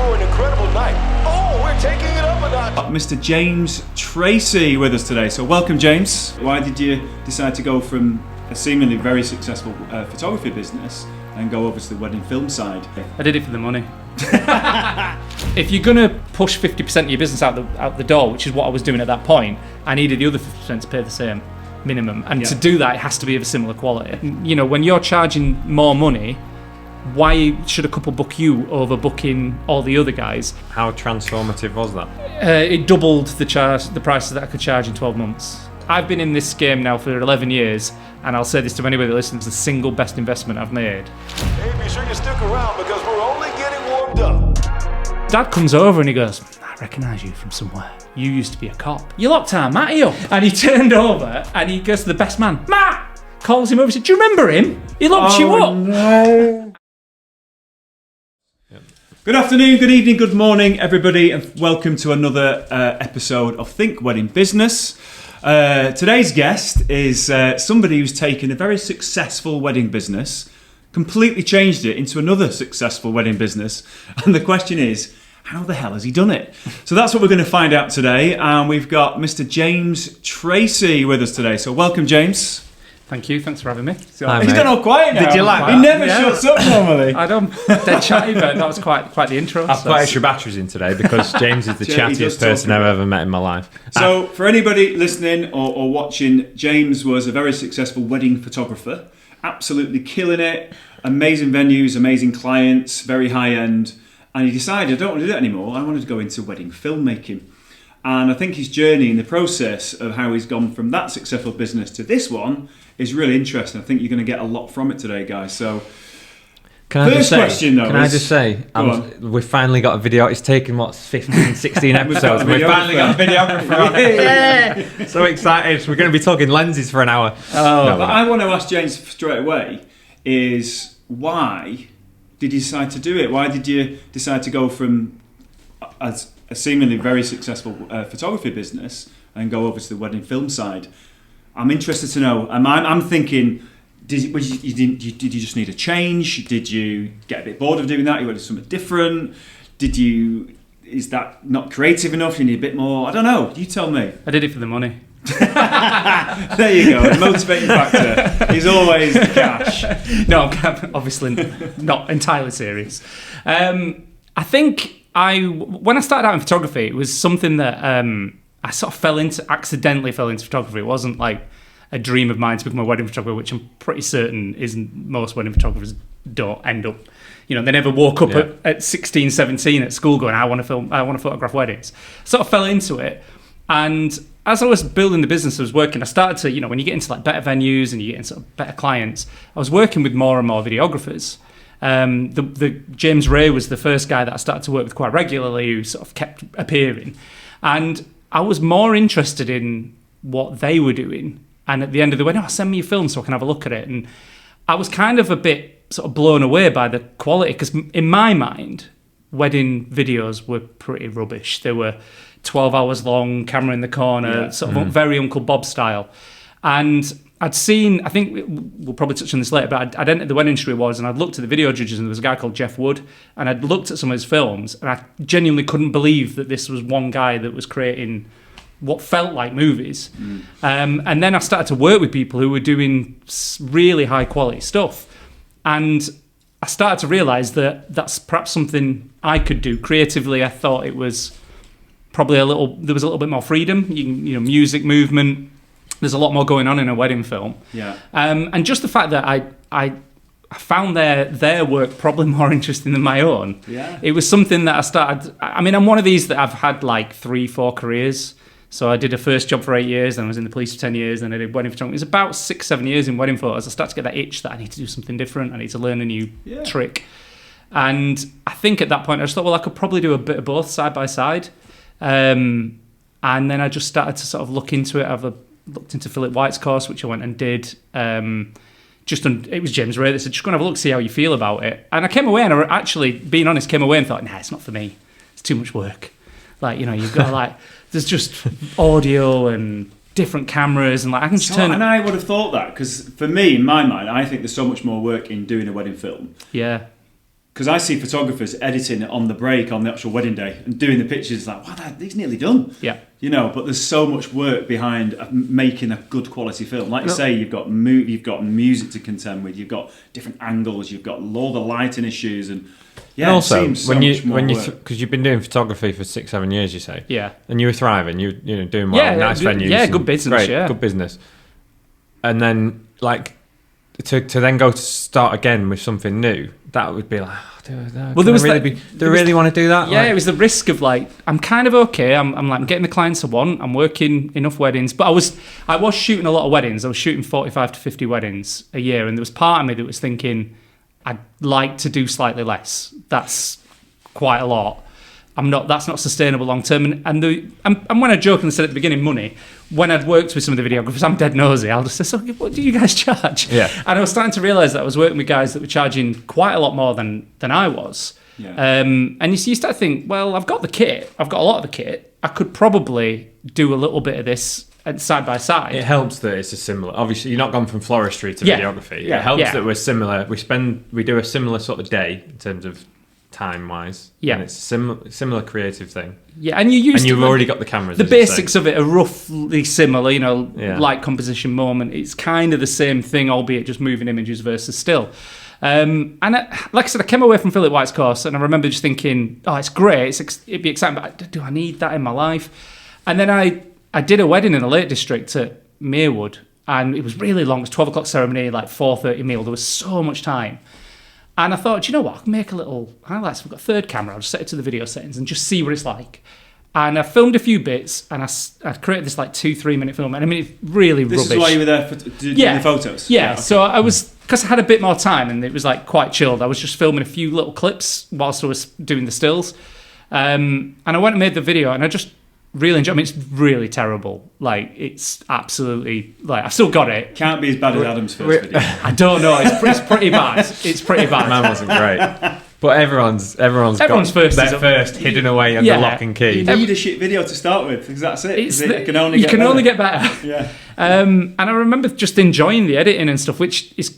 for an incredible night. Oh, we're taking it up a notch. Mr. James Tracey with us today. So welcome, James. Why did you decide to go from a seemingly very successful photography business and go over to the wedding film side? I did it for the money. If you're going to push 50% of your business out the door, which is what I was doing at that point, I needed the other 50% to pay the same minimum. And to do that, it has to be of a similar quality. You know, when you're charging more money, why should a couple book you over booking all the other guys? How transformative was that? It doubled the prices that I could charge in 12 months. I've been in this game now for 11 years, and I'll say this to anybody that listens, the single best investment I've made. Hey, be sure you stick around because we're only getting warmed up. Dad comes over and he goes, I recognise you from somewhere. You used to be a cop. You locked our Matty up. And he turned over and he goes to the best man. Matt! Calls him over and says, do you remember him? He locked you up. No. Good afternoon, good evening, good morning, everybody, and welcome to another episode of Think Wedding Business. Today's guest is somebody who's taken a very successful wedding business, completely changed it into another successful wedding business, and the question is, how the hell has he done it? So that's what we're going to find out today, and we've got Mr. James Tracey with us today. So welcome, James. Thank you, thanks for having me. Hi, He's mate. gone all quiet now. Did you like He that? never shuts up normally. I don't dead chatty, but that was quite the intro. I've put extra batteries in today because James is the Yeah, he does chattiest talk person a I've bit. ever met in my life. So for anybody listening or watching, James was a very successful wedding photographer, absolutely killing it, amazing venues, amazing clients, very high end, and he decided, I don't want to do that anymore, I wanted to go into wedding filmmaking. And I think his journey in the process of how he's gone from that successful business to this one is really interesting. I think you're going to get a lot from it today, guys. So first question, though, Can I just say, we've finally got a video. It's taken, 15, 16 episodes. We've finally got a videographer on it. Yeah. So excited. We're going to be talking lenses for an hour. But I want to ask James straight away is why did you decide to do it? Why did you decide to go from a seemingly very successful photography business and go over to the wedding film side? I'm interested to know. I'm thinking, did you just need a change? Did you get a bit bored of doing that? You wanted something different? Is that not creative enough? You need a bit more? I don't know. You tell me. I did it for the money. There you go. The motivating factor is always the cash. No, I'm obviously not entirely serious. I think when I started out in photography, it was something that I sort of accidentally fell into photography. It wasn't like a dream of mine to become a wedding photographer, which I'm pretty certain isn't most wedding photographers don't end up. You know, they never woke up at 16, 17 at school going, I want to photograph weddings. Sort of fell into it. And as I was building the business I was working, I started to, you know, when you get into like better venues and you get into sort of better clients, I was working with more and more videographers. The James Ray was the first guy that I started to work with quite regularly, who sort of kept appearing. And I was more interested in what they were doing. And at the end of the way, send me your film so I can have a look at it. And I was kind of a bit sort of blown away by the quality, because in my mind, wedding videos were pretty rubbish. They were 12 hours long, camera in the corner, sort of very Uncle Bob style. And I'd seen, I think we'll probably touch on this later, but I'd entered the Wedding Industry Awards and I'd looked at the video judges, and there was a guy called Jeff Wood, and I'd looked at some of his films, and I genuinely couldn't believe that this was one guy that was creating what felt like movies. And then I started to work with people who were doing really high quality stuff. And I started to realise that that's perhaps something I could do creatively. I thought it was probably there was a little bit more freedom, you know, music, movement. There's a lot more going on in a wedding film. Yeah. And just the fact that I found their work probably more interesting than my own. Yeah. It was something that I started. I mean, I'm one of these that I've had like 3-4 careers. So I did a first job for 8 years, then I was in the police for 10 years, then I did wedding photography. It was about 6-7 years in wedding photos. I started to get that itch that I need to do something different. I need to learn a new trick. And I think at that point, I just thought, well, I could probably do a bit of both side by side. And then I just started to sort of look into it. I've looked into Philip White's course, which I went and did. It was James Ray that said, just go and have a look, see how you feel about it. And I came away, and I actually, being honest, came away and thought, nah, it's not for me. It's too much work. Like, you know, you've got like, there's just audio and different cameras, and like I can just turn. And I would have thought that, because for me, in my mind, I think there's so much more work in doing a wedding film. Yeah. because I see photographers editing it on the break on the actual wedding day and doing the pictures like, wow, these nearly done. Yeah. You know, but there's so much work behind making a good quality film. Like you say, you've got music to contend with, you've got different angles, you've got all the lighting issues, and and also it seems so much more work. because you've been doing photography for 6-7 years, you say, Yeah. and you were thriving, you know, doing well, nice venues, yeah, good business, good business, and then like to then go to start again with something new, that would be like, well, there was do they really want to do that? Yeah, like, it was the risk of like, I'm kind of okay. I'm like, I'm getting the clients I want. I'm working enough weddings, but I was shooting a lot of weddings. I was shooting 45 to 50 weddings a year, and there was part of me that was thinking, I'd like to do slightly less. That's quite a lot. That's not sustainable long term. And when I jokingly said at the beginning, money, when I'd worked with some of the videographers, I'm dead nosy. I'll just say, so what do you guys charge? Yeah. And I was starting to realise that I was working with guys that were charging quite a lot more than I was. Yeah. And you start to think, well, I've got the kit. I've got a lot of the kit. I could probably do a little bit of this side by side. It helps that it's a similar. Obviously, you're not gone from floristry to videography. Yeah. It helps Yeah. that we're similar. We do a similar sort of day in terms of time wise. Yeah. And it's a similar creative thing. Yeah, and you've already got the cameras. The as you basics say. of it are roughly similar, Yeah. light composition, moment. It's kind of the same thing, albeit just moving images versus still. Like I said, I came away from Philip White's course, and I remember just thinking, oh, it's great, it'd be exciting, but do I need that in my life? And then I did a wedding in the Lake District at Maywood, and it was really long. It was 12 o'clock ceremony, like 4:30 meal. There was so much time. And I thought, do you know what? I can make a little highlights. We've got a third camera. I'll just set it to the video settings and just see what it's like. And I filmed a few bits, and I created this like 2-3 minute film. And I mean, it's really rubbish. This is why you were there for doing the photos? Yeah, okay. so I was, because I had a bit more time and it was like quite chilled, I was just filming a few little clips whilst I was doing the stills. And I went and made the video, and I just really enjoyed it. I mean, it's really terrible. Like, it's absolutely, like, I've still got it. Can't be as bad as Adam's first video. I don't know, it's pretty bad. It's pretty bad. Mine wasn't great. But everyone's got first their is first hidden away under lock and key. You need a shit video to start with, because that's it. It can only you get can better. only get better. Yeah. And I remember just enjoying the editing and stuff, which is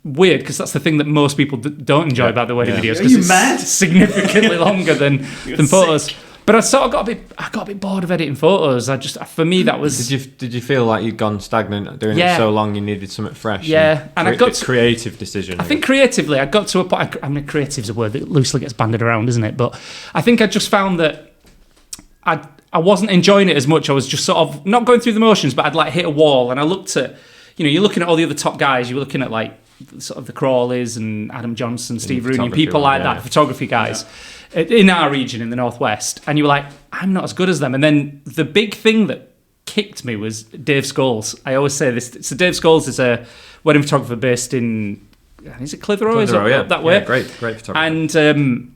weird because that's the thing that most people don't enjoy about the wedding videos. Are you it's mad? Significantly longer than photos. But I sort of got a bit bored of editing photos. For me that was. Did you feel like you'd gone stagnant doing it so long? You needed something fresh. Yeah, and I got a creative decision. I think creatively, I got to a point. I mean, creative's a word that loosely gets bandied around, isn't it? But I think I just found that I wasn't enjoying it as much. I was just sort of not going through the motions, but I'd like hit a wall, and I looked at, you're looking at all the other top guys. You were looking at like sort of the Crawleys and Adam Johnson, Steve Rooney, and people like that, photography guys. In our region in the Northwest, and you were like, I'm not as good as them. And then the big thing that kicked me was Dave Scholes. I always say this. So Dave Scholes is a wedding photographer based in, is it Clitheroe? Is it that way? Yeah, great photographer. And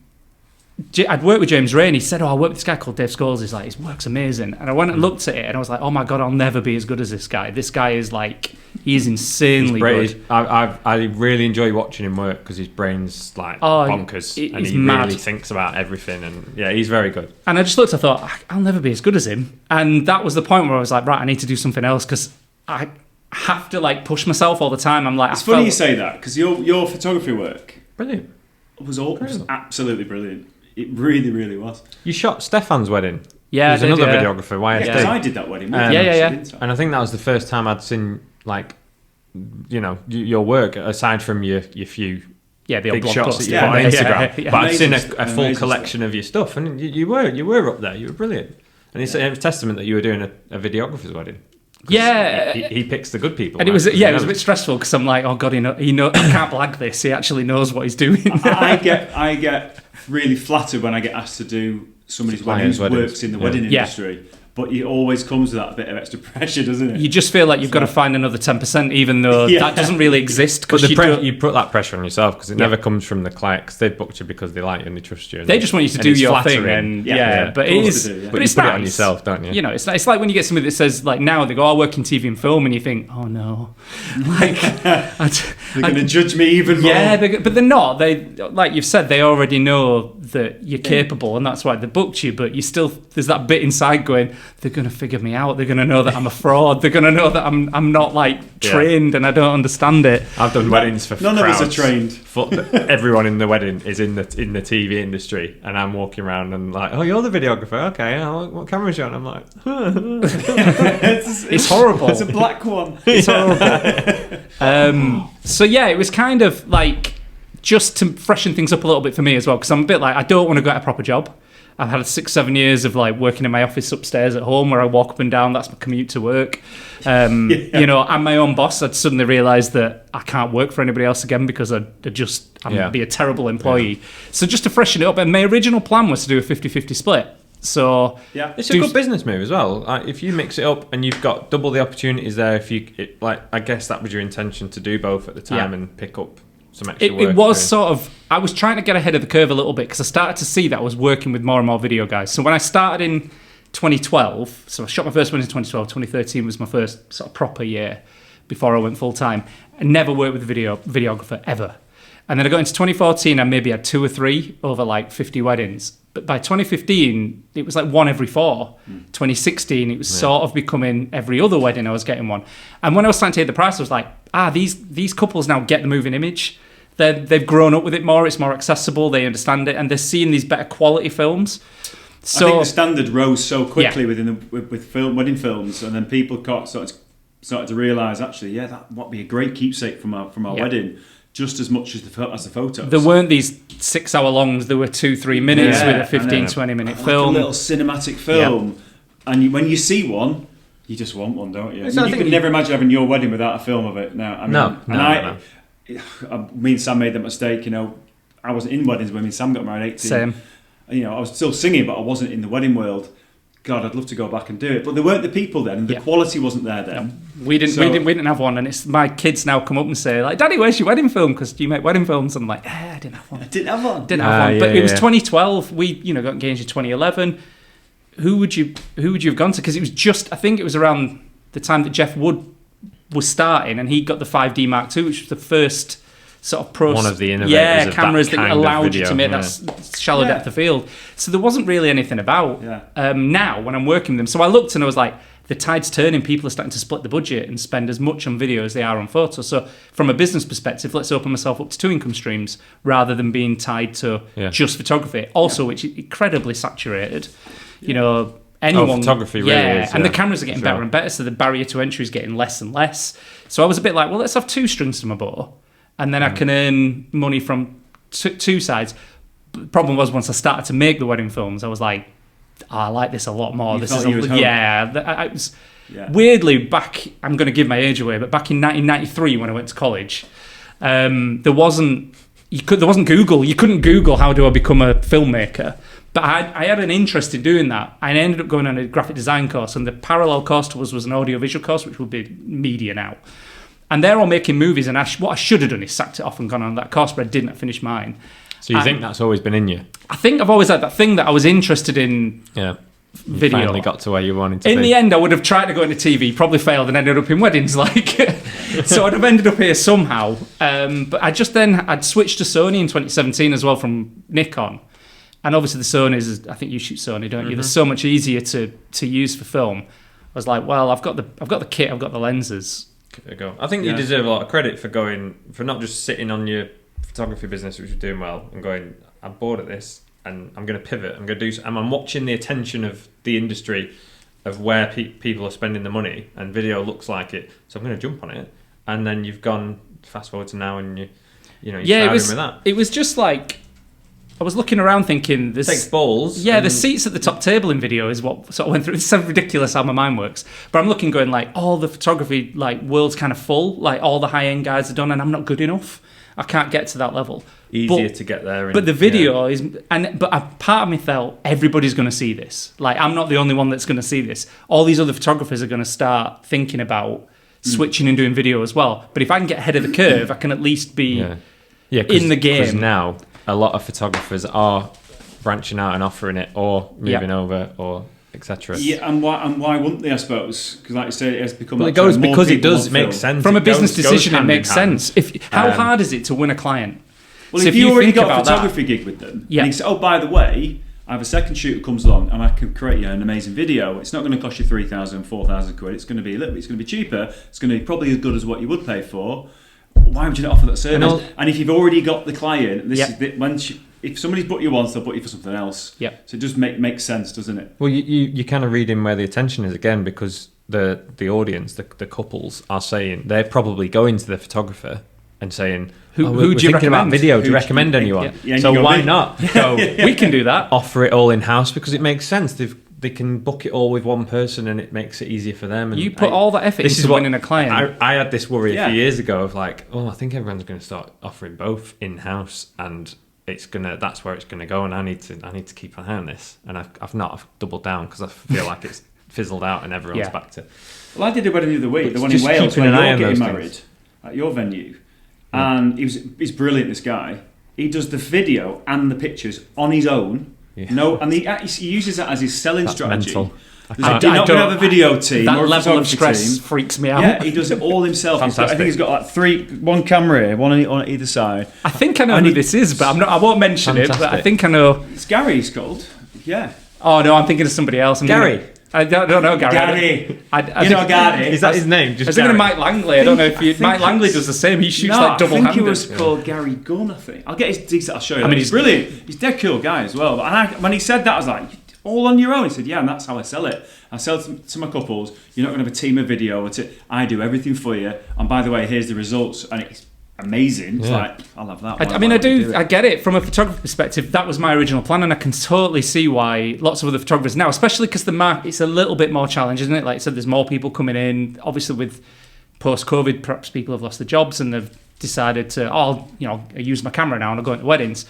I'd worked with James Ray, and he said, I work with this guy called Dave Scholes. He's like, his work's amazing. And I went and looked at it, and I was like, oh my God, I'll never be as good as this guy. This guy is like, he is insanely good. I really enjoy watching him work because his brain's like bonkers, and he really thinks about everything. And yeah, he's very good. And I just looked, I thought, I'll never be as good as him. And that was the point where I was like, right, I need to do something else because I have to like push myself all the time. I'm like, it's funny you say that because your photography work brilliant was absolutely brilliant. It really, really was. You shot Stefan's wedding. Yeah, there's another videographer. YSD. Because I did that wedding. Yeah. And I think that was the first time I'd seen like, your work aside from your few the big old shots that you put on Instagram. But I've seen a full collection of your stuff, and you were up there. You were brilliant, and it's a testament that you were doing a videographer's wedding. Yeah, he picks the good people, and it was a bit stressful because I'm like, oh God, he I can't blag this. He actually knows what he's doing. I get really flattered when I get asked to do somebody's wedding who works in the wedding industry. But it always comes with that bit of extra pressure, doesn't it? You just feel like you've got to find another 10%, even though that doesn't really exist. But you put that pressure on yourself because it never comes from the client. Because they've booked you because they like you and they trust you. They just want you to do your thing, and but it is. But it's put it on yourself, don't you? It's like when you get somebody that says like now they go, I work in TV and film, and you think, oh no, like They're going to judge me even more. Yeah, but they're not. They, like you've said, they already know that you're capable, and that's why they booked you. But you still, there's that bit inside going, they're going to figure me out. They're going to know that I'm a fraud. They're going to know that I'm not like trained and I don't understand it. I've done weddings for none crowds. of us are trained. Everyone in the wedding is in the TV industry, and I'm walking around and like, oh, you're the videographer. Okay, what camera's you on? I'm like, it's horrible. It's a black one. It's horrible. So yeah, it was kind of like just to freshen things up a little bit for me as well, because I'm a bit like, I don't want to get a proper job. I've had 6-7 years of like working in my office upstairs at home where I walk up and down. That's my commute to work. You know, I'm my own boss. I'd suddenly realised that I can't work for anybody else again because I'm be a terrible employee. Yeah. So just to freshen it up, and my original plan was to do a 50-50 split. So it's a good business move as well. If you mix it up and you've got double the opportunities there, I guess that was your intention to do both at the time and pick up some extra work. It was sort of, I was trying to get ahead of the curve a little bit because I started to see that I was working with more and more video guys. So when I started in 2012, so I shot my first one in 2012, 2013 was my first sort of proper year before I went full time. I never worked with a videographer ever. And then I got into 2014, I maybe had 2 or 3 over like 50 weddings. But by 2015, it was like 1 every 4. 2016, it was sort of becoming every other wedding I was getting one. And when I was starting to hear the price, I was like, these couples now get the moving image. They've grown up with it more. It's more accessible. They understand it, and they're seeing these better quality films. So I think the standard rose so quickly with wedding films, and then people started to realise actually, that would be a great keepsake from our wedding. Just as much as the photos. There weren't these 6-hour longs. There were 2-3 minutes with a 15-20 minute film. Like a little cinematic film. Yeah. And when you see one, you just want one, don't you? You could never imagine having your wedding without a film of it. No. Me and Sam made that mistake. You know, I wasn't in weddings when me and Sam got married 18. Same. You know, I was still singing, but I wasn't in the wedding world. God, I'd love to go back and do it, but there weren't the people then, and the quality wasn't there then. No, we didn't have one, and it's my kids now come up and say like, "Daddy, where's your wedding film? Because you make wedding films." And I'm like, I didn't have one. Didn't have one. But it was 2012. We got engaged in 2011. Who would you have gone to? Because it was just, I think it was around the time that Jeff Wood was starting, and he got the 5D Mark II, which was the first sort of one of the innovators of cameras that allowed you to make that shallow depth of field. So there wasn't really anything about. Now when I'm working with them, so I looked and I was like, the tide's turning. People are starting to split the budget and spend as much on video as they are on photo. So from a business perspective, let's open myself up to 2 income streams rather than being tied to just photography. Also, which is incredibly saturated. You know, anyone photography really is, and the cameras are getting better and better, so the barrier to entry is getting less and less. So I was a bit like, well, let's have 2 strings to my bow. And then I can earn money from 2 sides. But the problem was once I started to make the wedding films, I was like, I like this a lot more. This is I was weirdly back. I'm going to give my age away, but back in 1993 when I went to college, there wasn't Google. You couldn't Google how do I become a filmmaker. But I had an interest in doing that. I ended up going on a graphic design course, and the parallel course to us was an audiovisual course, which would be media now. And they're all making movies, and what I should have done is sacked it off and gone on that course, but I didn't finish mine. So you think that's always been in you? I think I've always had that thing that I was interested in video. You finally got to where you wanted to be. In the end, I would have tried to go into TV, probably failed, and ended up in weddings. So I'd have ended up here somehow. But I'd switched to Sony in 2017 as well from Nikon. And obviously the Sony's, I think you shoot Sony, don't you? They're so much easier to use for film. I was like, well, I've got the kit, I've got the lenses. Give it a go. I think you deserve a lot of credit for not just sitting on your photography business, which you're doing well, and going, I'm bored of this, and I'm going to pivot. I'm going to do. And I'm watching the attention of the industry, of where people are spending the money, and video looks like it. So I'm going to jump on it. And then you've gone fast forward to now, and you're starting with that. It was just like, I was looking around thinking, this takes balls. Yeah, the seats at the top table in video is what sort of went through. It's so ridiculous how my mind works. But I'm looking, going like, all the photography world's kind of full. Like all the high end guys are done, and I'm not good enough. I can't get to that level. Easier to get there. But the video is, but a part of me felt everybody's going to see this. Like I'm not the only one that's going to see this. All these other photographers are going to start thinking about switching and doing video as well. But if I can get ahead of the curve, I can at least be in the game. Because now a lot of photographers are branching out and offering it, or moving over, or etc. Yeah, and why wouldn't they? I suppose because, like you say, it has become. Well, that it goes trend. More because it people does want make film. sense From a It business goes decision, it hand makes in hand. sense. How hard is it to win a client? Well, So if you already think got a about photography gig with them, Yeah. and you say, "Oh, by the way, I have a second shooter comes along, and I can create you an amazing video. It's not going to cost you 3,000, 4,000 quid. It's going to be a little bit. It's going to be cheaper. It's going to be probably as good as what you would pay for. Why would you not offer that service? And if you've already got the client, this is if somebody's booked you once, they'll book you for something else. Yeah. So it just makes sense, doesn't it? Well, you kind of read in where the attention is again, because the audience, the couples are saying they're probably going to the photographer and saying, Who do you recommend? Video? Do you recommend anyone? Yeah, and so you go, why "Me." not go We can do that. offer it all in house because it makes sense. They can book it all with one person and it makes it easier for them. And You put all that effort into winning a client. I had this worry a few years ago of like, I think everyone's going to start offering both in house, and that's where it's gonna go. And I need to keep an eye on this. And I've doubled down because I feel like it's fizzled out and everyone's back to. Well, I did a wedding the other week, the one in Just Wales, keeping where an eye you're on getting those married things. at your venue, and he's brilliant. This guy, he does the video and the pictures on his own. Yeah. No, and he uses that as his selling That's strategy. mental. You're not going to have a video team That or a level of photography stress team. freaks me out. Yeah, he does it all himself. I think he's got like one camera here, one on either side. I think I know who this is, but I won't mention it. But I Fantastic. think I know. It's Gary. He's called. Yeah. Oh no, I'm thinking of somebody else. Gary. I don't know Gary. Gary. I You know Gary. Is that his name? I Just was thinking of Gary? Mike Langley. I don't know if I think Mike Langley it's- does the same. He shoots No, like double I think handed. he was called Gary Gunn, I think. I'll get his details, I'll show you. I mean, he's brilliant. He's a dead cool guy as well. And when he said that, I was like, all on your own? He said, yeah, and that's how I sell it. I sell it to my couples. You're not going to have a team of video. I do everything for you. And by the way, here's the results. And it's amazing. It's like, I'll have that. I get it from a photography perspective. That was my original plan, and I can totally see why lots of other photographers now, especially because the market's a little bit more challenging, isn't it? Like I said, there's more people coming in. Obviously, with post-COVID, perhaps people have lost their jobs and they've decided to, I use my camera now and I'll go into weddings.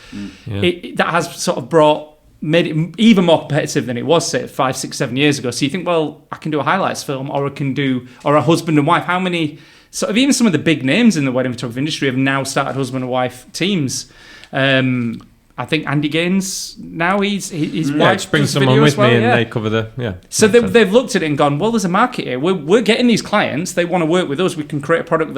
That has sort of made it even more competitive than it was, say, 5, 6, 7 years ago. So you think, well, I can do a highlights film, or a husband and wife. How many sort of even some of the big names in the wedding photography industry have now started husband and wife teams. I think Andy Gaines now he's wife bring does someone video with as well, me and they cover the So they've looked at it and gone, well, there's a market here. We're getting these clients. They want to work with us. We can create a product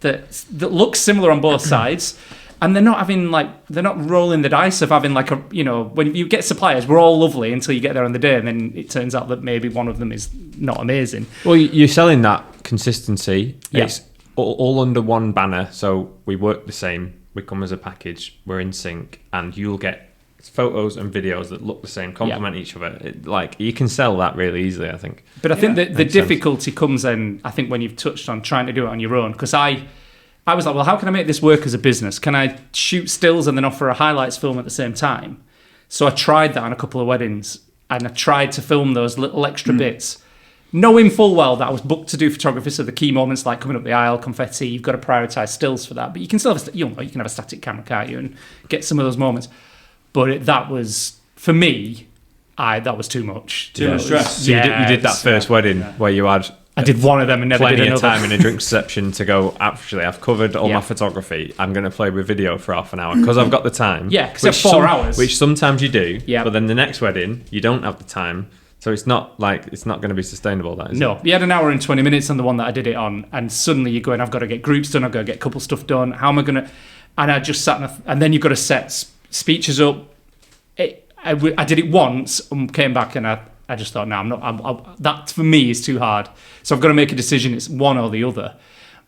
that looks similar on both sides. And they're not rolling the dice of having when you get suppliers, we're all lovely until you get there on the day, and then it turns out that maybe one of them is not amazing. Well, you're selling that consistency. Yeah. It's all under one banner, so we work the same. We come as a package. We're in sync, and you'll get photos and videos that look the same, complement each other. You can sell that really easily, I think. But I think that the difficulty comes in, I think, when you've touched on trying to do it on your own, because I was like, well, how can I make this work as a business? Can I shoot stills and then offer a highlights film at the same time? So I tried that on a couple of weddings, and I tried to film those little extra bits, knowing full well that I was booked to do photography. So the key moments like coming up the aisle, confetti, you've got to prioritise stills for that. But you can still have, you can have a static camera, can't you, and get some of those moments. But that was, for me, that was too much. Too much stress. So you did that first wedding where you had. I did one of them and never did plenty another. of time in a drink reception to go, actually, I've covered all my photography. I'm going to play with video for half an hour because I've got the time. Yeah, because it's 4 hours. Which sometimes you do. Yeah. But then the next wedding, you don't have the time. So it's not going to be sustainable, that is. No, you had an hour and 20 minutes on the one that I did it on, and suddenly you're going, I've got to get groups done, I've got to get couple stuff done. How am I going to... And I just sat and then you've got to set speeches up. I did it once and came back and I just thought, no, that for me is too hard. So I've got to make a decision. It's one or the other.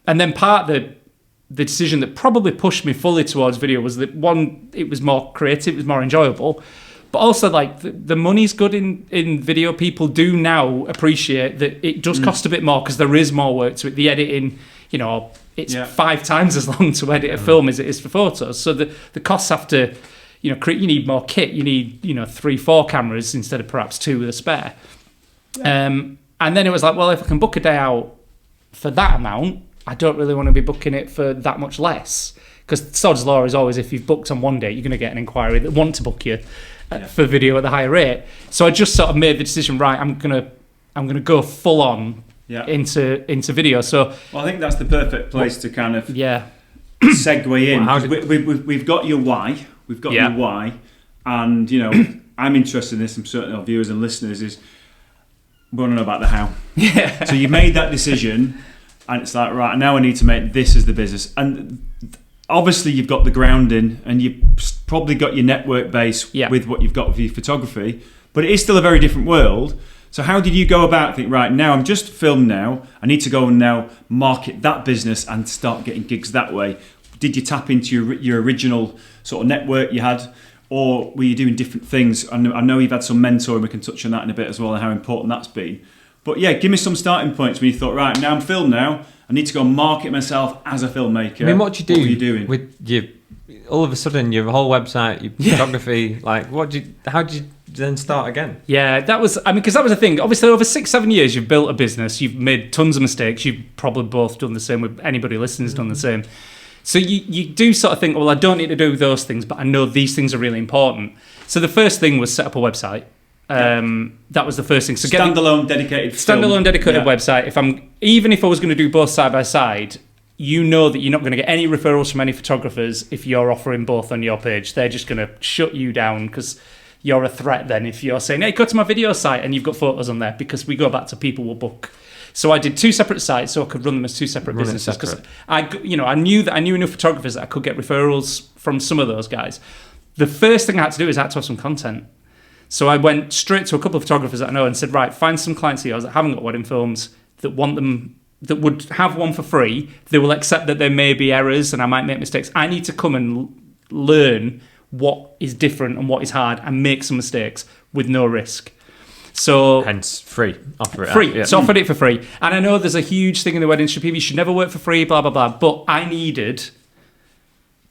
And then part of the decision that probably pushed me fully towards video was that, one, it was more creative, it was more enjoyable. But also, the money's good in video. People do now appreciate that it does cost a bit more because there is more work to it. The editing, it's 5 times as long to edit a film as it is for photos. So the costs have to... you need more kit. You need 3-4 cameras instead of perhaps 2 with a spare. And then it was like, well, if I can book a day out for that amount, I don't really want to be booking it for that much less. Because sod's law is always, if you've booked on one date, you're going to get an inquiry that want to book you for video at the higher rate. So I just sort of made the decision, right, I'm gonna go full on into video. So I think that's the perfect place to kind of segue in. Well, we've got your why. We've got your why, and I'm interested in this. I'm certain our viewers and listeners is we want to know about the how. Yeah. So you made that decision, and it's like, right, now I need to make this as the business. And obviously you've got the grounding, and you've probably got your network base with what you've got with your photography, but it is still a very different world. So how did you go about think, right, now I'm just filmed now, I need to go and now market that business and start getting gigs that way? Did you tap into your original sort of network you had, or were you doing different things? I know you've had some mentoring, we can touch on that in a bit as well, and how important that's been. But yeah, give me some starting points when you thought, right, now I'm filmed now, I need to go and market myself as a filmmaker. I mean, what were you doing? With your, all of a sudden, your whole website, your photography, like, how did you then start again? Yeah, because that was the thing. Obviously, over 6-7 years, you've built a business, you've made tons of mistakes, you've probably both done the same, with anybody listening's done the same. So you do sort of think, well, I don't need to do those things, but I know these things are really important. So the first thing was set up a website. That was the first thing. So standalone dedicated website. Even if I was going to do both side by side, you know that you're not going to get any referrals from any photographers if you're offering both on your page. They're just going to shut you down because you're a threat then if you're saying, hey, go to my video site and you've got photos on there, because we go back to people will book. So I did 2 separate sites so I could run them as 2 separate businesses, because I knew enough photographers that I could get referrals from some of those guys. The first thing I had to do is I had to have some content. So I went straight to a couple of photographers that I know and said, right, find some clients of yours that haven't got wedding films, that want them, that would have one for free. They will accept that there may be errors and I might make mistakes. I need to come and learn what is different and what is hard and make some mistakes with no risk. So hence free. Offer it free. Out, yeah. So offered it for free. And I know there's a huge thing in the wedding industry. You should never work for free, blah, blah, blah. But I needed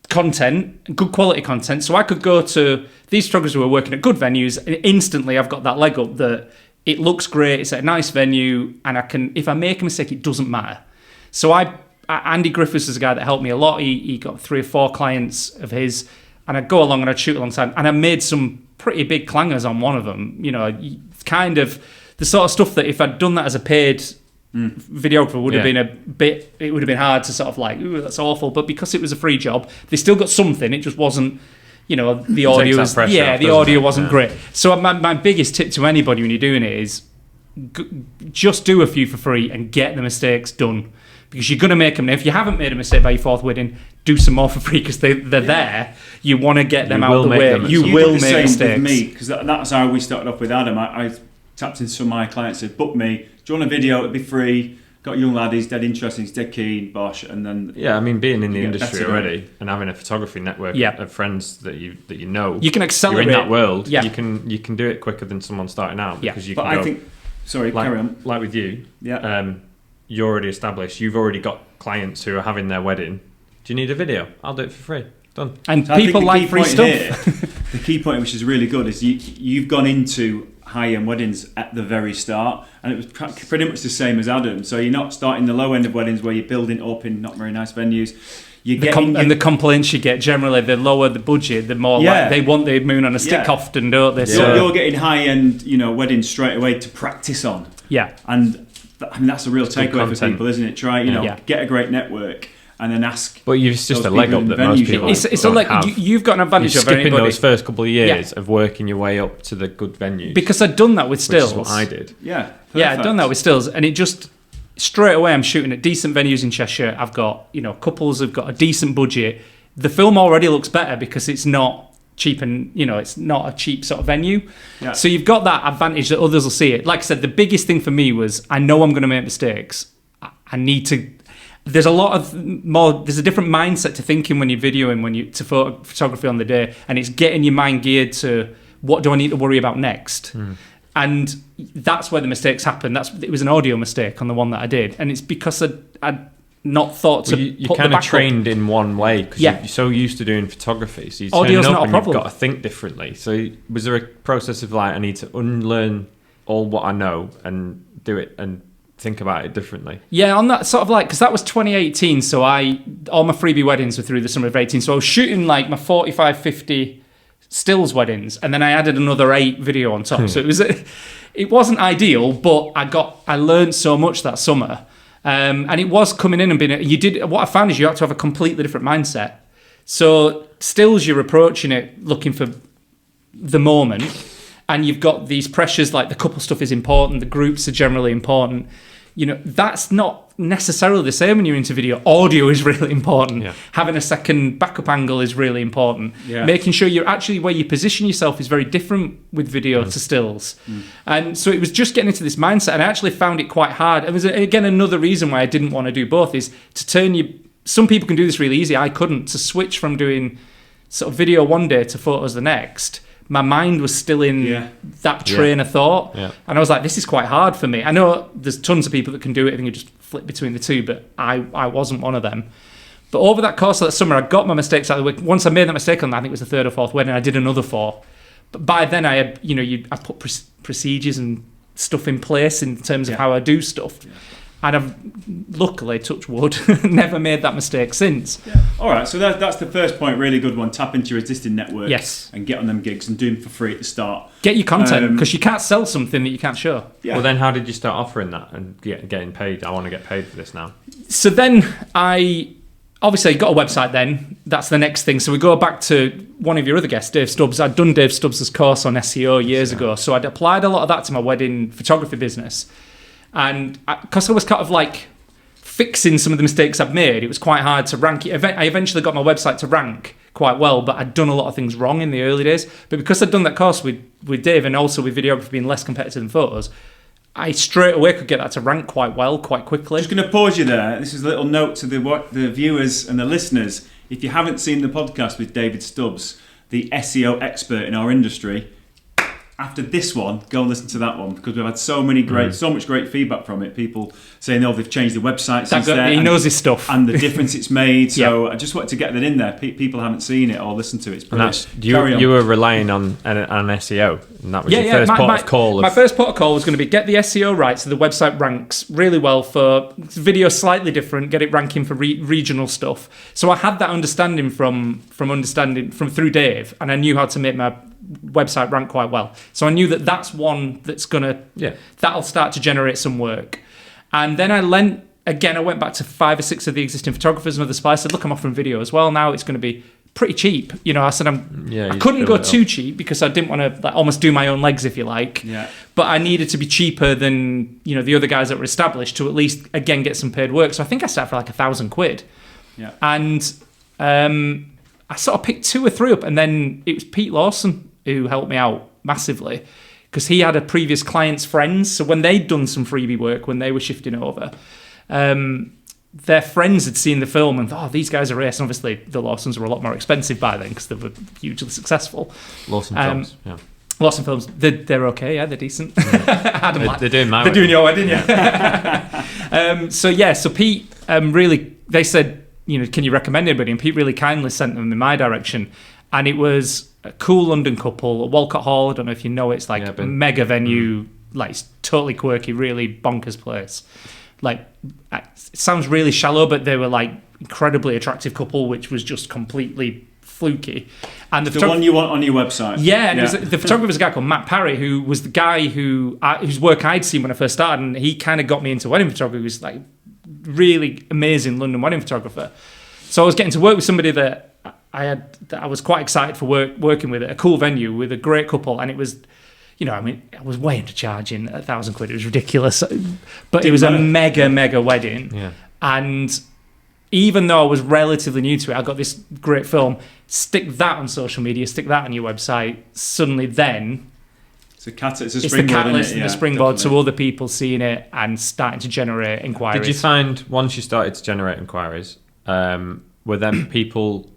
content, good quality content, so I could go to these photographers who were working at good venues, and instantly I've got that leg up that it looks great, it's at a nice venue, and I can, if I make a mistake, it doesn't matter. So Andy Griffiths is a guy that helped me a lot. He got 3 or 4 clients of his, and I'd go along and I'd shoot alongside, and I made some pretty big clangers on one of them. You know, kind of the sort of stuff that if I'd done that as a paid videographer would have been it would have been hard to sort of like, ooh, that's awful. But because it was a free job, they still got something. It just wasn't, the audio was, the audio wasn't great. So my biggest tip to anybody when you're doing it is just do a few for free and get the mistakes done, because you're going to make them. If you haven't made a mistake by your 4th wedding, do some more for free, because they're there. You want to get them out of the way. You will make mistakes. With me, because that's how we started off with Adam. I tapped into some of my clients, said, book me. Do you want a video? It'd be free. Got a young lad, he's dead interested, he's dead keen, bosh, and then... Yeah, I mean, being in the industry already and having a photography network of friends that you know... You can accelerate. You're in that world, you can do it quicker than someone starting out, because you can I think... Sorry, carry on. Like with you, you're already established, you've already got clients who are having their wedding. Do you need a video? I'll do it for free. Done. And so people like free stuff. Here, the key point, which is really good, is you've gone into high-end weddings at the very start, and it was pretty much the same as Adam. So you're not starting the low end of weddings where you're building up in not very nice venues. And the complaints you get generally, the lower the budget, the more like they want the moon on a stick often, don't they? Yeah. So you're getting high-end, weddings straight away to practice on. Yeah, and that's a real takeaway for people, isn't it? Try, get a great network. And then ask. But it's just a leg up that most people it's a leg. You've got an advantage over anybody. Skipping those first couple of years of working your way up to the good venues. Because I'd done that with stills. Which is what I did. Yeah. I'd done that with stills, and it just straight away I'm shooting at decent venues in Cheshire. I've got couples have got a decent budget. The film already looks better because it's not cheap, and it's not a cheap sort of venue. Yeah. So you've got that advantage that others will see it. Like I said, the biggest thing for me was I know I'm going to make mistakes. I need to. There's a different mindset to thinking when you're videoing, to photography on the day, and it's getting your mind geared to what do I need to worry about next. And that's where the mistakes happen. It was an audio mistake on the one that I did, and it's because I'd not thought to. You kind of trained in one way because you're so used to doing photography, so you turn up and you've got to think differently. So was there a process of I need to unlearn all what I know and do it and think about it differently? Yeah, on that sort of because that was 2018, so all my freebie weddings were through the summer of 18, so I was shooting my 45, 50 stills weddings, and then I added another 8 video on top. So it wasn't ideal, but I learned so much that summer, and it was coming in and being. What I found is you have to have a completely different mindset. So stills, you're approaching it looking for the moment. and you've got these pressures like the couple stuff is important, the groups are generally important. You know, that's not necessarily the same when you're into video. Audio is really important. Yeah. Having a second backup angle is really important. Yeah. Making sure you're actually where you position yourself is very different with video to stills. And so it was just getting into this mindset, and I actually found it quite hard. It was, again, another reason why I didn't want to do both is to turn you... Some people can do this really easy. I couldn't. To switch from doing sort of video one day to photos the next, my mind was still in that train of thought. Yeah. And I was like, this is quite hard for me. I know there's tons of people that can do it and you just flip between the two, but I wasn't one of them. But over that course of that summer, I got my mistakes out of the way. Once I made that mistake on, I think it was the third or fourth wedding, I did another 4. But by then I had, I put procedures and stuff in place in terms of how I do stuff. Yeah. And I've luckily, touch wood, never made that mistake since. Yeah. All right, so that's the first point, really good one. Tap into your existing network. Yes. And get on them gigs and do them for free at the start. Get your content, because you can't sell something that you can't show. Yeah. Well, then how did you start offering that and getting paid? I want to get paid for this now. So then I obviously got a website then. That's the next thing. So we go back to one of your other guests, Dave Stubbs. I'd done Dave Stubbs' course on SEO years ago. So I'd applied a lot of that to my wedding photography business. And because I was kind of like fixing some of the mistakes I'd made, it was quite hard to rank it. I eventually got my website to rank quite well, but I'd done a lot of things wrong in the early days. But because I'd done that course with Dave, and also with videography being less competitive than photos, I straight away could get that to rank quite well, quite quickly. Just going to pause you there. This is a little note to the viewers and the listeners. If you haven't seen the podcast with David Stubbs, the SEO expert in our industry, after this one, go and listen to that one, because we've had so much great feedback from it. People saying, they've changed the website since then. He knows his stuff. And the difference it's made. So I just wanted to get that in there. People haven't seen it or listened to it. It's brilliant. You were relying on SEO, and that was your first port of call. My first port of call was going to be get the SEO right so the website ranks really well for video slightly different, get it ranking for regional stuff. So I had that understanding from through Dave, and I knew how to make my website rank quite well. So I knew that that's one that's that'll start to generate some work. And then I went back to 5 or 6 of the existing photographers and other suppliers. I said, look, I'm offering video as well now. It's going to be pretty cheap. I said I couldn't go too cheap because I didn't want to almost do my own legs, if you like. Yeah. But I needed to be cheaper than the other guys that were established to at least again get some paid work. So I think I started for like £1,000. Yeah. And I sort of picked 2 or 3 up, and then it was Pete Lawson who helped me out massively, because he had a previous client's friends. So when they'd done some freebie work, when they were shifting over, their friends had seen the film and thought, these guys are ace. And obviously the Lawsons were a lot more expensive by then because they were hugely successsul. Lawson Films, yeah. Lawson Films, they're okay, yeah, they're decent. Yeah. They're doing my They're doing your wedding, yeah. So Pete really, they said, can you recommend anybody? And Pete really kindly sent them in my direction. And it was a cool London couple at Walcott Hall. I don't know if you know it. It's like a mega venue, like it's totally quirky, really bonkers place. Like, it sounds really shallow, but they were like incredibly attractive couple, which was just completely fluky. And the one you want on your website. Yeah, and the photographer was a guy called Matt Parry, who was the guy whose work I'd seen when I first started, and he kind of got me into wedding photography. He was like really amazing London wedding photographer. So I was getting to work with somebody that I was quite excited for working with, a cool venue with a great couple, and it was, I was way into charging £1,000. It was ridiculous, but it was a mega wedding. Yeah. And even though I was relatively new to it, I got this great film. Stick that on social media, stick that on your website. Suddenly, then it's a catalyst, the catalyst and the springboard to other people seeing it and starting to generate inquiries. Did you find once you started to generate inquiries, were then people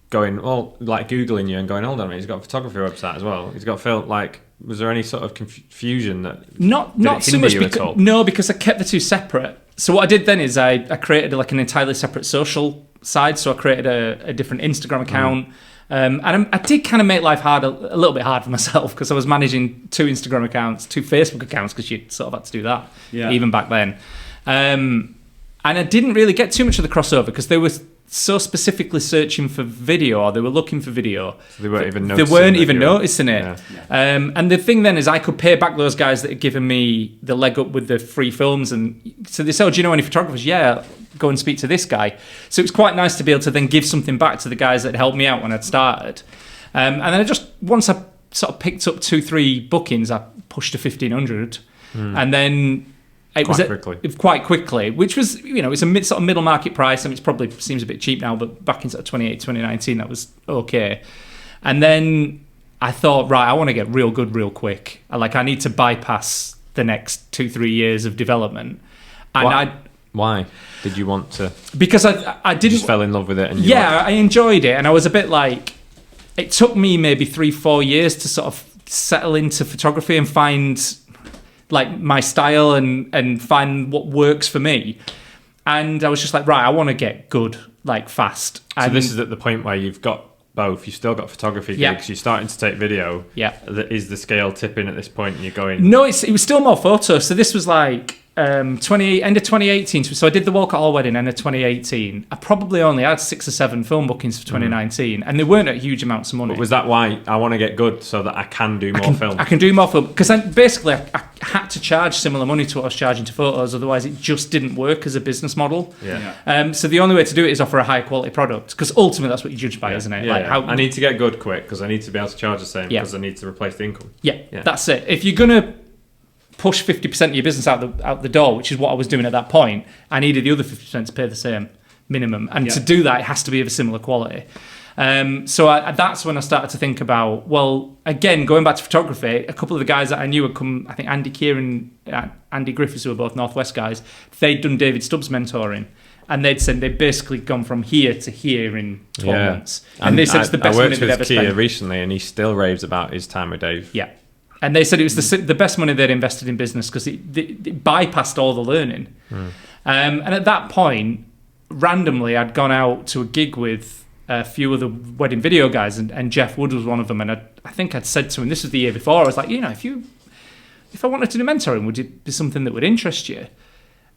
going, like Googling you and going, hold on a minute, he's got a photography website as well. He's got film, like, was there any sort of confusion that not so much because, no, because I kept the two separate. So what I did then is I created like an entirely separate social side. So I created a different Instagram account. And I did kind of make life hard, a little bit hard for myself, because I was managing 2 Instagram accounts, 2 Facebook accounts, because you sort of had to do that even back then. And I didn't really get too much of the crossover because they were so specifically searching for video, or they were looking for video. So they weren't even noticing it. Yeah. And the thing then is I could pay back those guys that had given me the leg up with the free films. And so they said, do you know any photographers? Yeah, go and speak to this guy. So it was quite nice to be able to then give something back to the guys that helped me out when I'd started. And then once I sort of picked up 2-3 bookings, I pushed to 1,500, and then it quite quickly, which was, it's a sort of middle market price. I mean, it probably seems a bit cheap now, but back in sort of 2019, that was okay. And then I thought, right, I want to get real good real quick. I need to bypass the next 2-3 years of development. And Why did you want to? Because I didn't. You just fell in love with it, and I enjoyed it, and I was a bit like. It took me maybe 3-4 years to sort of settle into photography and find my style and find what works for me. And I was just like, right, I want to get good fast. So this is at the point where you've got both. You've still got photography gigs. You're starting to take video. Yeah. Is the scale tipping at this point? And you're going. No, it was still more photo. So this was end of 2018. So I did the Walcott Hall wedding end of 2018. I probably only had 6 or 7 film bookings for 2019, and they weren't at huge amounts of money. But was that why I want to get good so that I can do more film? I can do more film because basically I had to charge similar money to what I was charging to photos. Otherwise, it just didn't work as a business model. Yeah. So the only way to do it is offer a high quality product, because ultimately that's what you judge by, isn't it? I need to get good quick because I need to be able to charge the same because I need to replace the income. Yeah, that's it. If you're gonna push 50% of your business out the door, which is what I was doing at that point, I needed the other 50% to pay the same minimum, and to do that, it has to be of a similar quality. So that's when I started to think about, well, again, going back to photography, a couple of the guys that I knew had come, I think Andy Kieran, Andy Griffiths, who were both Northwest guys, they'd done David Stubbs mentoring. And they'd said they'd basically gone from here to here in 12 months. And they said it's the best money they'd ever spent. I worked with Kia recently, and he still raves about his time with Dave. Yeah. And they said it was the best money they'd invested in business because it bypassed all the learning. And at that point, randomly, I'd gone out to a gig with a few of the wedding video guys, and Jeff Wood was one of them. And I think I'd said to him, this was the year before, I was like, if I wanted to do mentoring, would it be something that would interest you?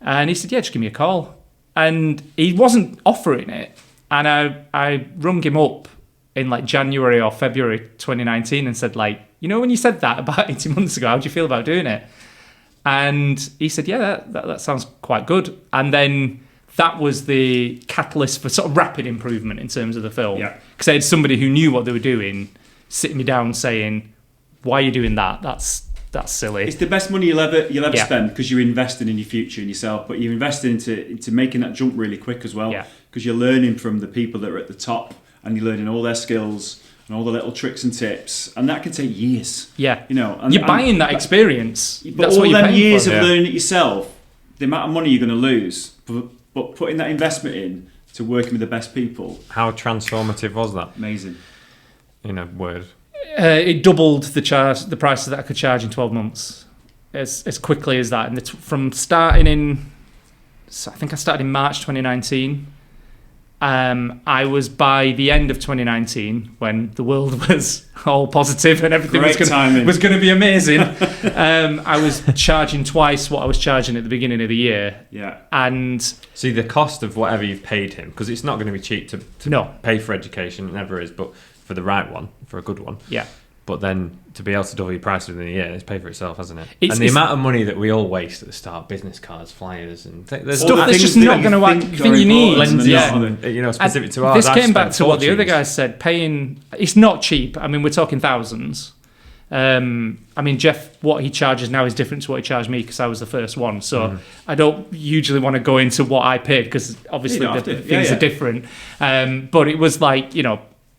And he said, yeah, just give me a call. And he wasn't offering it. And I rung him up in January or February 2019 and said, when you said that about 18 months ago, how do you feel about doing it? And he said, yeah, that sounds quite good. And then that was the catalyst for sort of rapid improvement in terms of the film. Yeah. Because I had somebody who knew what they were doing sitting me down saying, why are you doing that? That's silly. It's the best money you'll ever spend, because you're investing in your future and yourself, but you're investing into making that jump really quick as well, because you're learning from the people that are at the top, and you're learning all their skills and all the little tricks and tips, and that can take years. Yeah, and you're buying that experience. But that's all what you're them paying years for. of learning it yourself, the amount of money you're going to lose, but putting that investment in to working with the best people. How transformative was that? Amazing. In a word. It doubled the prices that I could charge in 12 months, as quickly as that. And from starting in, I think I started in March 2019. I was, by the end of 2019, when the world was all positive and everything was going to be amazing, I was charging twice what I was charging at the beginning of the year. Yeah. And see, the cost of whatever you've paid him, because it's not going to be cheap to pay for education, it never is, but for the right one, for a good one. Yeah. But then to be able to double your price within a year, it's paid for itself, hasn't it? And the amount of money that we all waste at the start, business cards, flyers, and there's stuff that's just not going to think you need. Lenses, specific to ours. This came back to what the other guys said. Paying, it's not cheap. I mean, we're talking thousands. I mean, Jeff, what he charges now is different to what he charged me because I was the first one. So I don't usually want to go into what I paid because obviously the things are different. But it was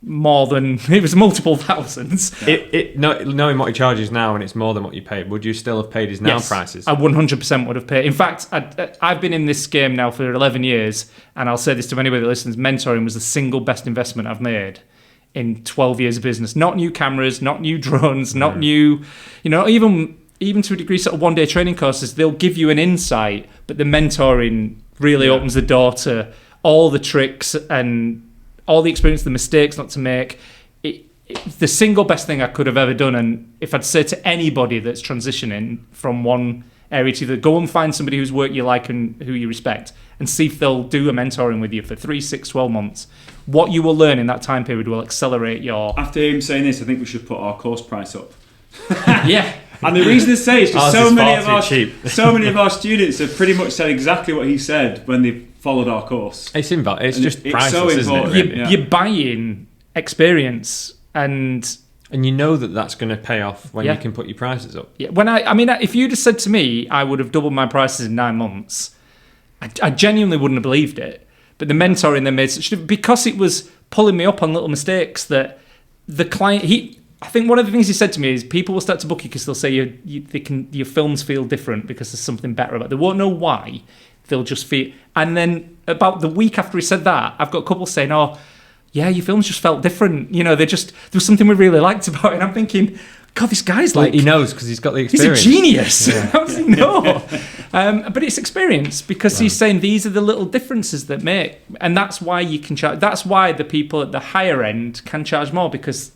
more than, it was multiple thousands. Knowing what he charges now and it's more than what you paid, would you still have paid his now prices? I 100% would have paid. In fact, I've been in this game now for 11 years, and I'll say this to anybody that listens, mentoring was the single best investment I've made in 12 years of business. Not new cameras, not new drones, not new, even to a degree, sort of one-day training courses, they'll give you an insight, but the mentoring really opens the door to all the tricks and all the experience, the mistakes not to make. It's the single best thing I could have ever done. And if I'd say to anybody that's transitioning from one area to the other, go and find somebody whose work you like and who you respect and see if they'll do a mentoring with you for 3, 6, 12 months. What you will learn in that time period will accelerate your... After him saying this, I think we should put our course price up. Yeah. And the reason to say is because so many of our students have pretty much said exactly what he said when they followed our course. It's just priceless, so isn't it? You're buying experience, and And you know that that's going to pay off when Yeah. you can put your prices up. Yeah, when I mean, if you'd have said to me I would have doubled my prices in 9 months, I genuinely wouldn't have believed it. But the mentoring they made because it was pulling me up on little mistakes that the client I think one of the things he said to me is people will start to book you because they'll say your films feel different because there's something better about it. They won't know why. They'll just feel. And then about the week after he said that, I've got a couple saying, "Oh, yeah, your films just felt different. You know, there was something we really liked about it." And I'm thinking, God, this guy's like... He knows because he's got the He's experience. a genius. Yeah. How does he know? But it's experience because he's saying these are the little differences that make... And that's why you can charge... That's why the people at the higher end can charge more because...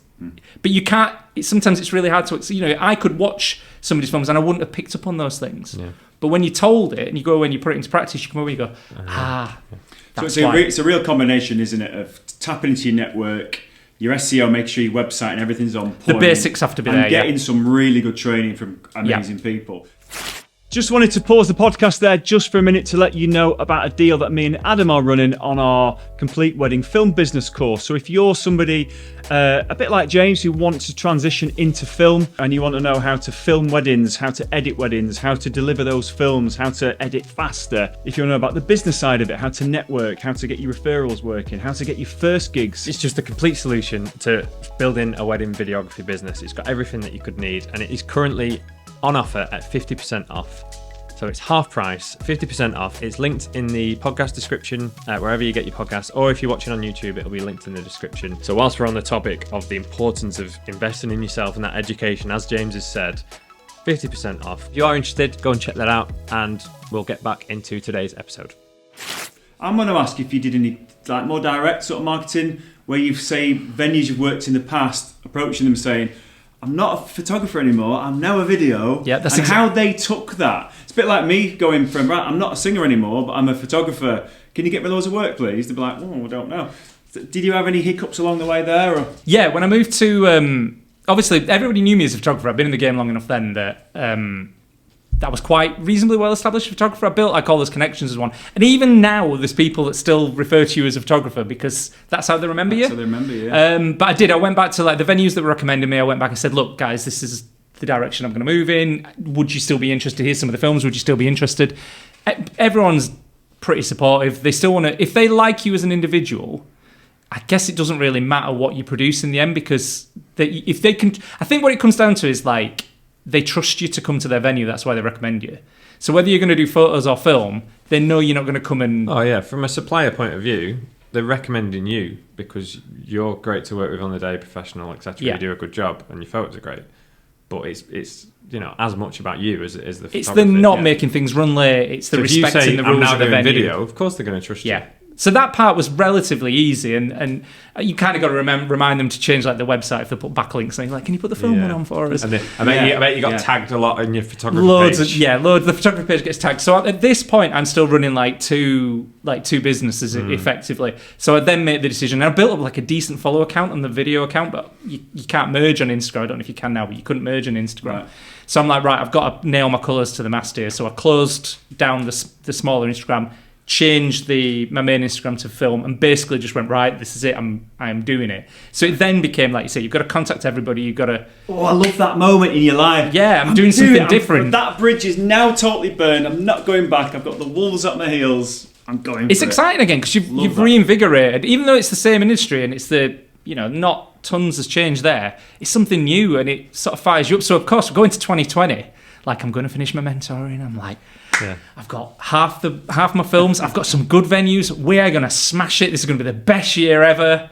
But you can't... Sometimes it's really hard to... You know, I could watch somebody's films and I wouldn't have picked up on those things. Yeah. But when you told it and you go away and you put it into practice, you come away and you go, that's so it's a real combination, isn't it, of tapping into your network, your SEO, make sure your website and everything's on point. The basics have to be and there, getting some really good training from amazing people. Just wanted to pause the podcast there just for a minute to let you know about a deal that me and Adam are running on our Complete Wedding Film Business course. So if you're somebody a bit like James who wants to transition into film and you want to know how to film weddings, how to edit weddings, how to deliver those films, how to edit faster, if you want to know about the business side of it, how to network, how to get your referrals working, how to get your first gigs. It's just a complete solution to building a wedding videography business. It's got everything that you could need and it is currently on offer at 50% off. So it's half price, 50% off. It's linked in the podcast description, wherever you get your podcasts, or if you're watching on YouTube, it'll be linked in the description. So whilst we're on the topic of the importance of investing in yourself and that education, as James has said, 50% off. If you are interested, go and check that out, and we'll get back into today's episode. I'm going to ask if you did any more direct sort of marketing, where you say venues you've worked in the past, approaching them saying, I'm not a photographer anymore, I'm now a video. Yeah, that's how they took that. It's a bit like me going from, right, I'm not a singer anymore, but I'm a photographer. Can you get me loads of work, please? They'd be like, I don't know. Did you have any hiccups along the way there? Or? Yeah, when I moved to... obviously, everybody knew me as a photographer. I've been in the game long enough then that... that was quite reasonably well-established photographer. I built all those connections as one. And even now, there's people that still refer to you as a photographer because that's how they remember you. That's how they remember you, yeah. But I went back to the venues that were recommending me. I went back and said, look, guys, this is the direction I'm going to move in. Would you still be interested? Here's some of the films. Would you still be interested? Everyone's pretty supportive. They still want to... If they like you as an individual... I guess it doesn't really matter what you produce in the end because if they can... I think what it comes down to is they trust you to come to their venue. That's why they recommend you. So whether you're going to do photos or film, they know you're not going to come and... Oh yeah, from a supplier point of view, they're recommending you because you're great to work with on the day, professional, etc. Yeah. You do a good job and your photos are great. But it's as much about you as the photography. It's the not making things run late. It's the so respecting the rules of the venue. Video, of course they're going to trust you. Yeah. So that part was relatively easy, and you kind of got to remind them to change the website if they put backlinks. And can you put the film one on for us? And I bet you got tagged a lot in your photography page. Loads. The photography page gets tagged. So at this point, I'm still running two businesses effectively. So I then made the decision. And I built up a decent follow account on the video account, but you can't merge on Instagram. I don't know if you can now, but you couldn't merge on Instagram. Right. So I'm like, right, I've got to nail my colours to the mast here. So I closed down the smaller Instagram, changed my main Instagram to film, and basically just went, right, this is it, I'm doing it. So it then became, like you say, you've got to contact everybody, you've got to... Oh, I love that moment in your life. Yeah, I'm doing something different. That bridge is now totally burned, I'm not going back, I've got the wolves up my heels, I'm going for it. It's exciting again, because you've reinvigorated, even though it's the same industry, and it's not tons has changed there, it's something new, and it sort of fires you up. So of course, we're going to 2020, I'm going to finish my mentoring, I'm like... Yeah. I've got half my films. I've got some good venues. We are going to smash it. This is going to be the best year ever.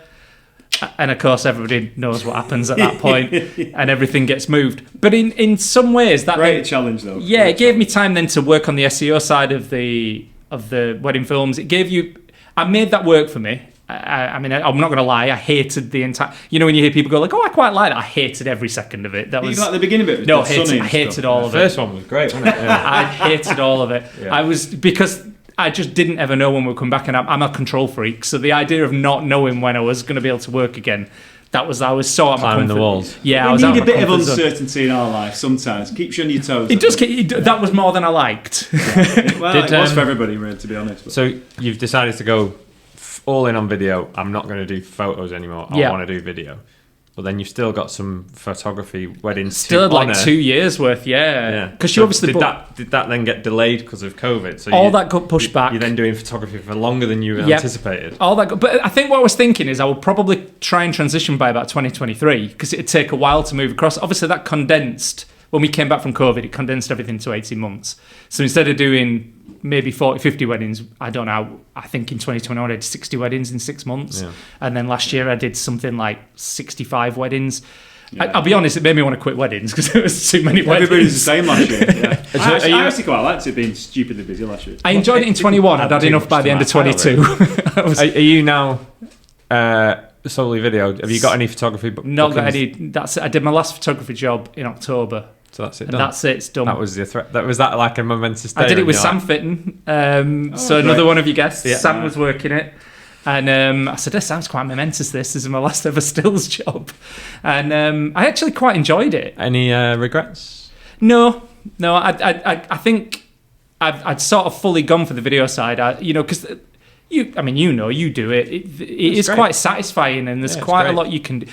And of course, everybody knows what happens at that point, and everything gets moved. But in some ways, that great challenge though. Yeah, it gave me time then to work on the SEO side of the wedding films. I made that work for me. I mean, I'm not going to lie. I hated the entire... when you hear people go I quite like it. I hated every second of it. That was... You like the beginning of it? No, I hated all of it. The first one was great, wasn't it? Yeah. I hated all of it. Yeah. Because I just didn't ever know when we'd come back, and I'm a control freak. So the idea of not knowing when I was going to be able to work again, I was so out of my comfort. Climbing the walls. Yeah, we need a bit of uncertainty in our life sometimes. Keeps you on your toes. That was more than I liked. Yeah. Well, it was for everybody, really, to be honest. But. So you've decided to go all in on video. I'm not going to do photos anymore. I want to do video. but then you've still got some photography weddings. Still had like 2 years worth, Yeah, because you obviously did that then get delayed because of COVID? So all that got pushed back. You're then doing photography for longer than you anticipated. All that, but I think what I was thinking is I would probably try and transition by about 2023 because it'd take a while to move across. Obviously, that condensed. When we came back from COVID, it condensed everything to 18 months. So instead of doing maybe 40, 50 weddings, I don't know, I think in 2021 I did 60 weddings in 6 months. Yeah. And then last year I did something like 65 weddings. Yeah. I'll be honest, it made me want to quit weddings because there was too many weddings. Everybody's the same last year. Yeah. I actually quite liked it being stupidly busy last year. I enjoyed it in 21. I'd had enough by the end of 22. Are you now... solely video? Have you got any photography Not got any. That's it. I did my last photography job in October. So that's it. And that's it. It's done. That was the threat. Was that like a momentous day? I did it with Sam Fitton. So another one of your guests. Yeah. Sam was working it. And I said, this sounds quite momentous. This is my last ever stills job. And I actually quite enjoyed it. Any regrets? No. I think I'd sort of fully gone for the video side. Because... you do it. It is quite satisfying, and there's quite a lot you can do.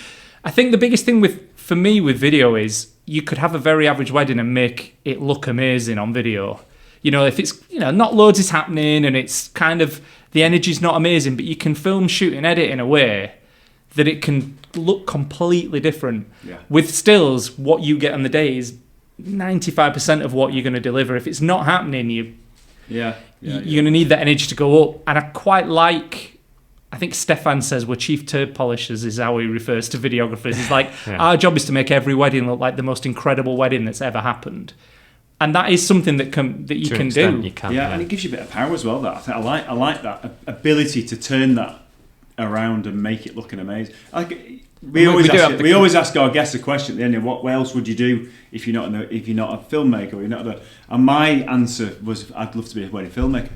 I think the biggest thing for me with video is you could have a very average wedding and make it look amazing on video. If it's not loads is happening and it's kind of the energy's not amazing, but you can film, shoot, and edit in a way that it can look completely different. Yeah. With stills, what you get on the day is 95% of what you're going to deliver. If it's not happening, you're going to need that energy to go up. And I quite like, I think Stefan says we're chief turd polishers is how he refers to videographers. It's like, our job is to make every wedding look like the most incredible wedding that's ever happened. And that is something that you can do. And it gives you a bit of power as well. That I like that ability to turn that around and make it looking amazing. We always ask our guests a question at the end of what else would you do if you're not a filmmaker or you're not and my answer was I'd love to be a wedding filmmaker.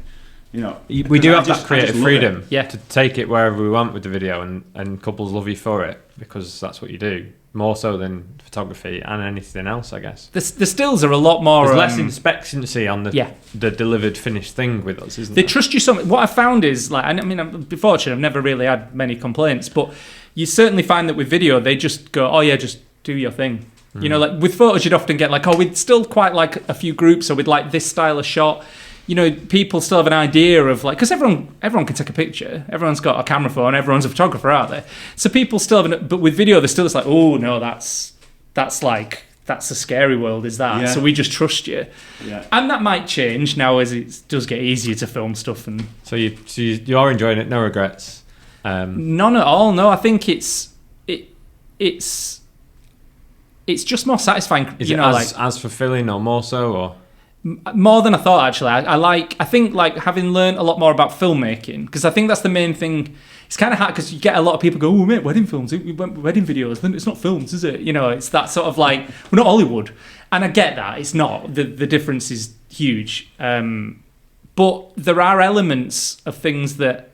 We do have that creative freedom to take it wherever we want with the video, and couples love you for it because that's what you do, more so than photography and anything else, I guess. The stills are a lot more... There's less expectancy on the delivered finished thing with us, isn't there? They trust you so much. What I found is, I'm fortunate, I've never really had many complaints, but you certainly find that with video, they just go, oh yeah, just do your thing. Like with photos, you'd often get like, oh, we'd still quite like a few groups, or we'd like this style of shot. People still have an idea of like, because everyone can take a picture. Everyone's got a camera phone. Everyone's a photographer, aren't they? So people still have but with video, they're still just like, oh no, that's a scary world, is that? Yeah. So we just trust you. Yeah. And that might change now as it does get easier to film stuff. And so you are enjoying it, no regrets. None at all. No, I think it's just more satisfying. Is it as fulfilling or more so, or? More than I thought, actually. I think having learned a lot more about filmmaking, because I think that's the main thing. It's kind of hard because you get a lot of people go, oh mate, wedding films, wedding videos, then it's not films, is it? It's that sort of like, we're not Hollywood. And I get that, it's not. The difference is huge. But there are elements of things that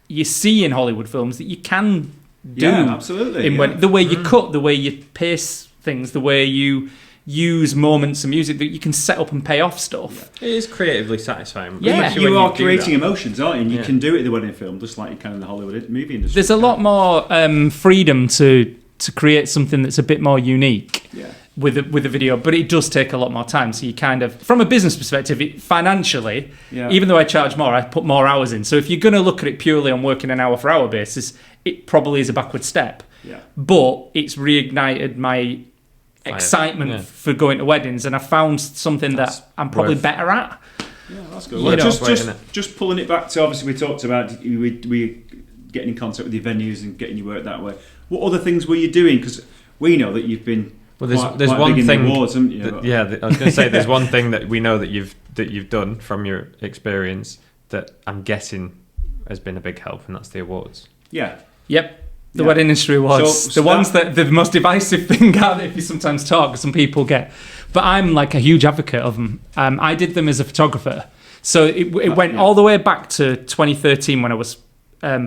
you see in Hollywood films that you can do. Yeah, absolutely. The way you cut, the way you pace things, the way you use moments of music that you can set up and pay off stuff. It is creatively satisfying. Yeah, you are creating emotions, aren't you? And you can do it in the wedding film, just like you can in the Hollywood movie industry. There's a lot more freedom to create something that's a bit more unique with a video, but it does take a lot more time. So you kind of, from a business perspective, financially, even though I charge more, I put more hours in. So if you're going to look at it purely on working an hour for hour basis, it probably is a backward step. Yeah. But it's reignited my excitement for going to weddings, and I found something that I'm probably better at. Yeah, that's good. Well, just pulling it back to, obviously we talked about we getting in contact with your venues and getting your work that way. What other things were you doing? Because we know that you've been there's quite one big in thing. The awards, haven't you? I was going to say there's one thing that we know that you've done from your experience that I'm guessing has been a big help, and that's the awards. Yeah. Yep. The wedding industry awards, ones that the most divisive thing out there, if you sometimes talk, some people get. But I'm like a huge advocate of them. I did them as a photographer. So it went all the way back to 2013 when I was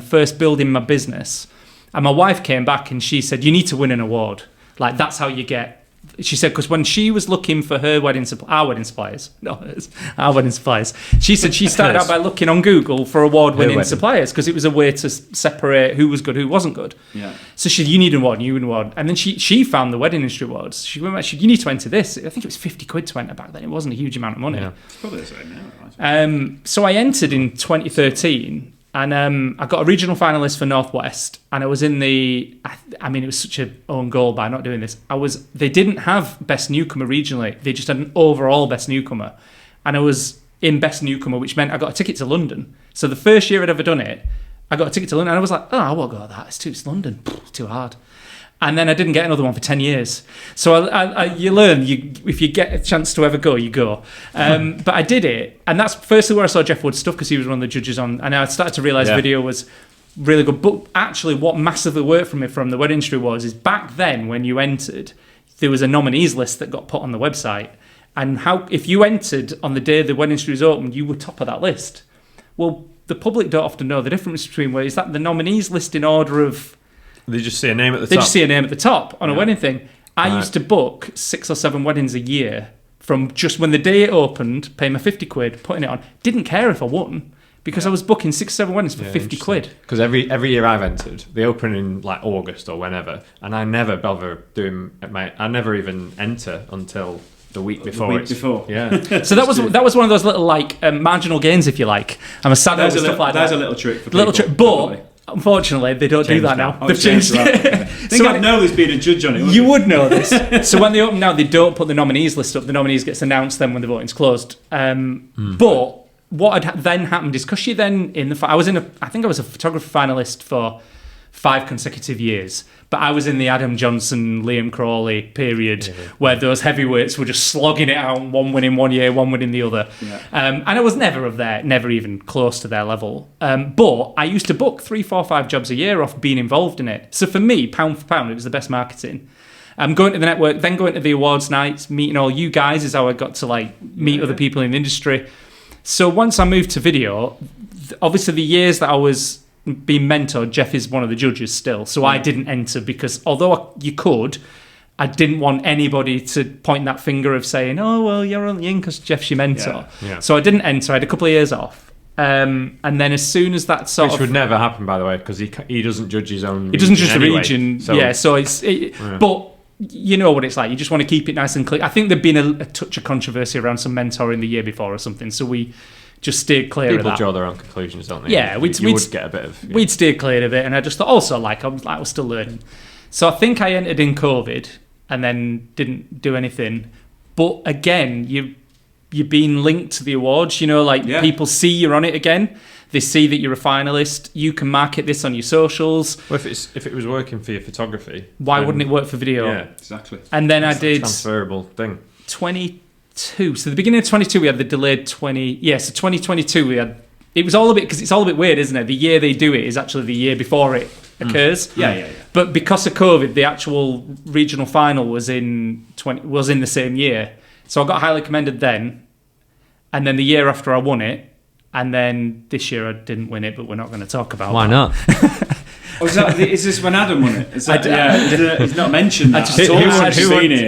first building my business. And my wife came back and she said, you need to win an award. Like, that's how you get She said, because when she was looking for her our wedding suppliers, not hers, our wedding suppliers, she said she started out by looking on Google for award-winning suppliers because it was a way to separate who was good, who wasn't good. Yeah. So she said, you need an award, you need an award. And then she found the wedding industry awards. She went back, she said, you need to enter this. I think it was 50 quid to enter back then. It wasn't a huge amount of money. Yeah. It's probably the same now. So I entered in 2013. And I got a regional finalist for Northwest, and I was in the. I mean, it was such an own goal by not doing this. They didn't have best newcomer regionally; they just had an overall best newcomer, and I was in best newcomer, which meant I got a ticket to London. So the first year I'd ever done it, I got a ticket to London, and I was like, "Oh, I won't go to that. It's London. It's too hard." And then I didn't get another one for 10 years. So you learn, if you get a chance to ever go, you go. But I did it. And that's firstly where I saw Jeff Wood's stuff, because he was one of the judges on. And I started to realise video was really good. But actually what massively worked for me from the wedding industry is back then when you entered, there was a nominees list that got put on the website. And if you entered on the day the wedding industry was open, you were top of that list. Well, the public don't often know the difference between is that the nominees list in order of... They just see a name at the top. They just see a name at the top on a wedding thing. I used to book 6 or 7 weddings a year from just when the day it opened, pay my 50 quid, putting it on. Didn't care if I won because I was booking 6 or 7 weddings for 50 quid. Because every year I've entered, they open in like August or whenever, and I never bother doing I never even enter until the week before. Yeah. So that was one of those little like marginal gains, if you like. I'm a sad with stuff like that. There's a little trick for people. But unfortunately, they don't do that now. They've changed it. I think I'd know there's been a judge on it. You would know this. So when they open now, they don't put the nominees list up. The nominees gets announced then when the voting's closed. But what had then happened is because she then I was a photographer finalist for 5 consecutive years. But I was in the Adam Johnson, Liam Crawley period where those heavyweights were just slogging it out, one winning one year, one winning the other. Yeah. And I was never even close to their level. But I used to book 3, 4, 5 jobs a year off being involved in it. So for me, pound for pound, it was the best marketing. Going to the network, then going to the awards nights, meeting all you guys is how I got to meet other people in the industry. So once I moved to video, obviously the years that I was being mentored, Jeff is one of the judges still, so I didn't enter because although you could, I didn't want anybody to point that finger of saying, oh well, you're only in because Jeff's your mentor. Yeah. So I didn't enter. I had a couple of years off, and then as soon as that which would never happen, by the way, because he doesn't judge his own. He doesn't judge the anyway, region. So. So but you know what it's like. You just want to keep it nice and clear. I think there'd been a touch of controversy around some mentoring the year before or something, so we just steered clear of that. People draw their own conclusions, don't they? Yeah, we'd get a bit of... Yeah. We'd steer clear of it, and I just thought also, I was still learning. So I think I entered in COVID and then didn't do anything. But again, you're being linked to the awards, people see you're on it again. They see that you're a finalist. You can market this on your socials. Well, if it was working for your photography... Why wouldn't it work for video? Yeah, exactly. And then I did... transferable thing. 22. So the beginning of 22 we had the delayed 20. Yeah, so 2022 we had. It was all a bit because it's all a bit weird, isn't it? The year they do it is actually the year before it occurs. Yeah. But because of COVID, the actual regional final was in the same year. So I got highly commended then, and then the year after I won it, and then this year I didn't win it. But we're not going to talk about. Why not? Is this when Adam won it? He's not mentioned that.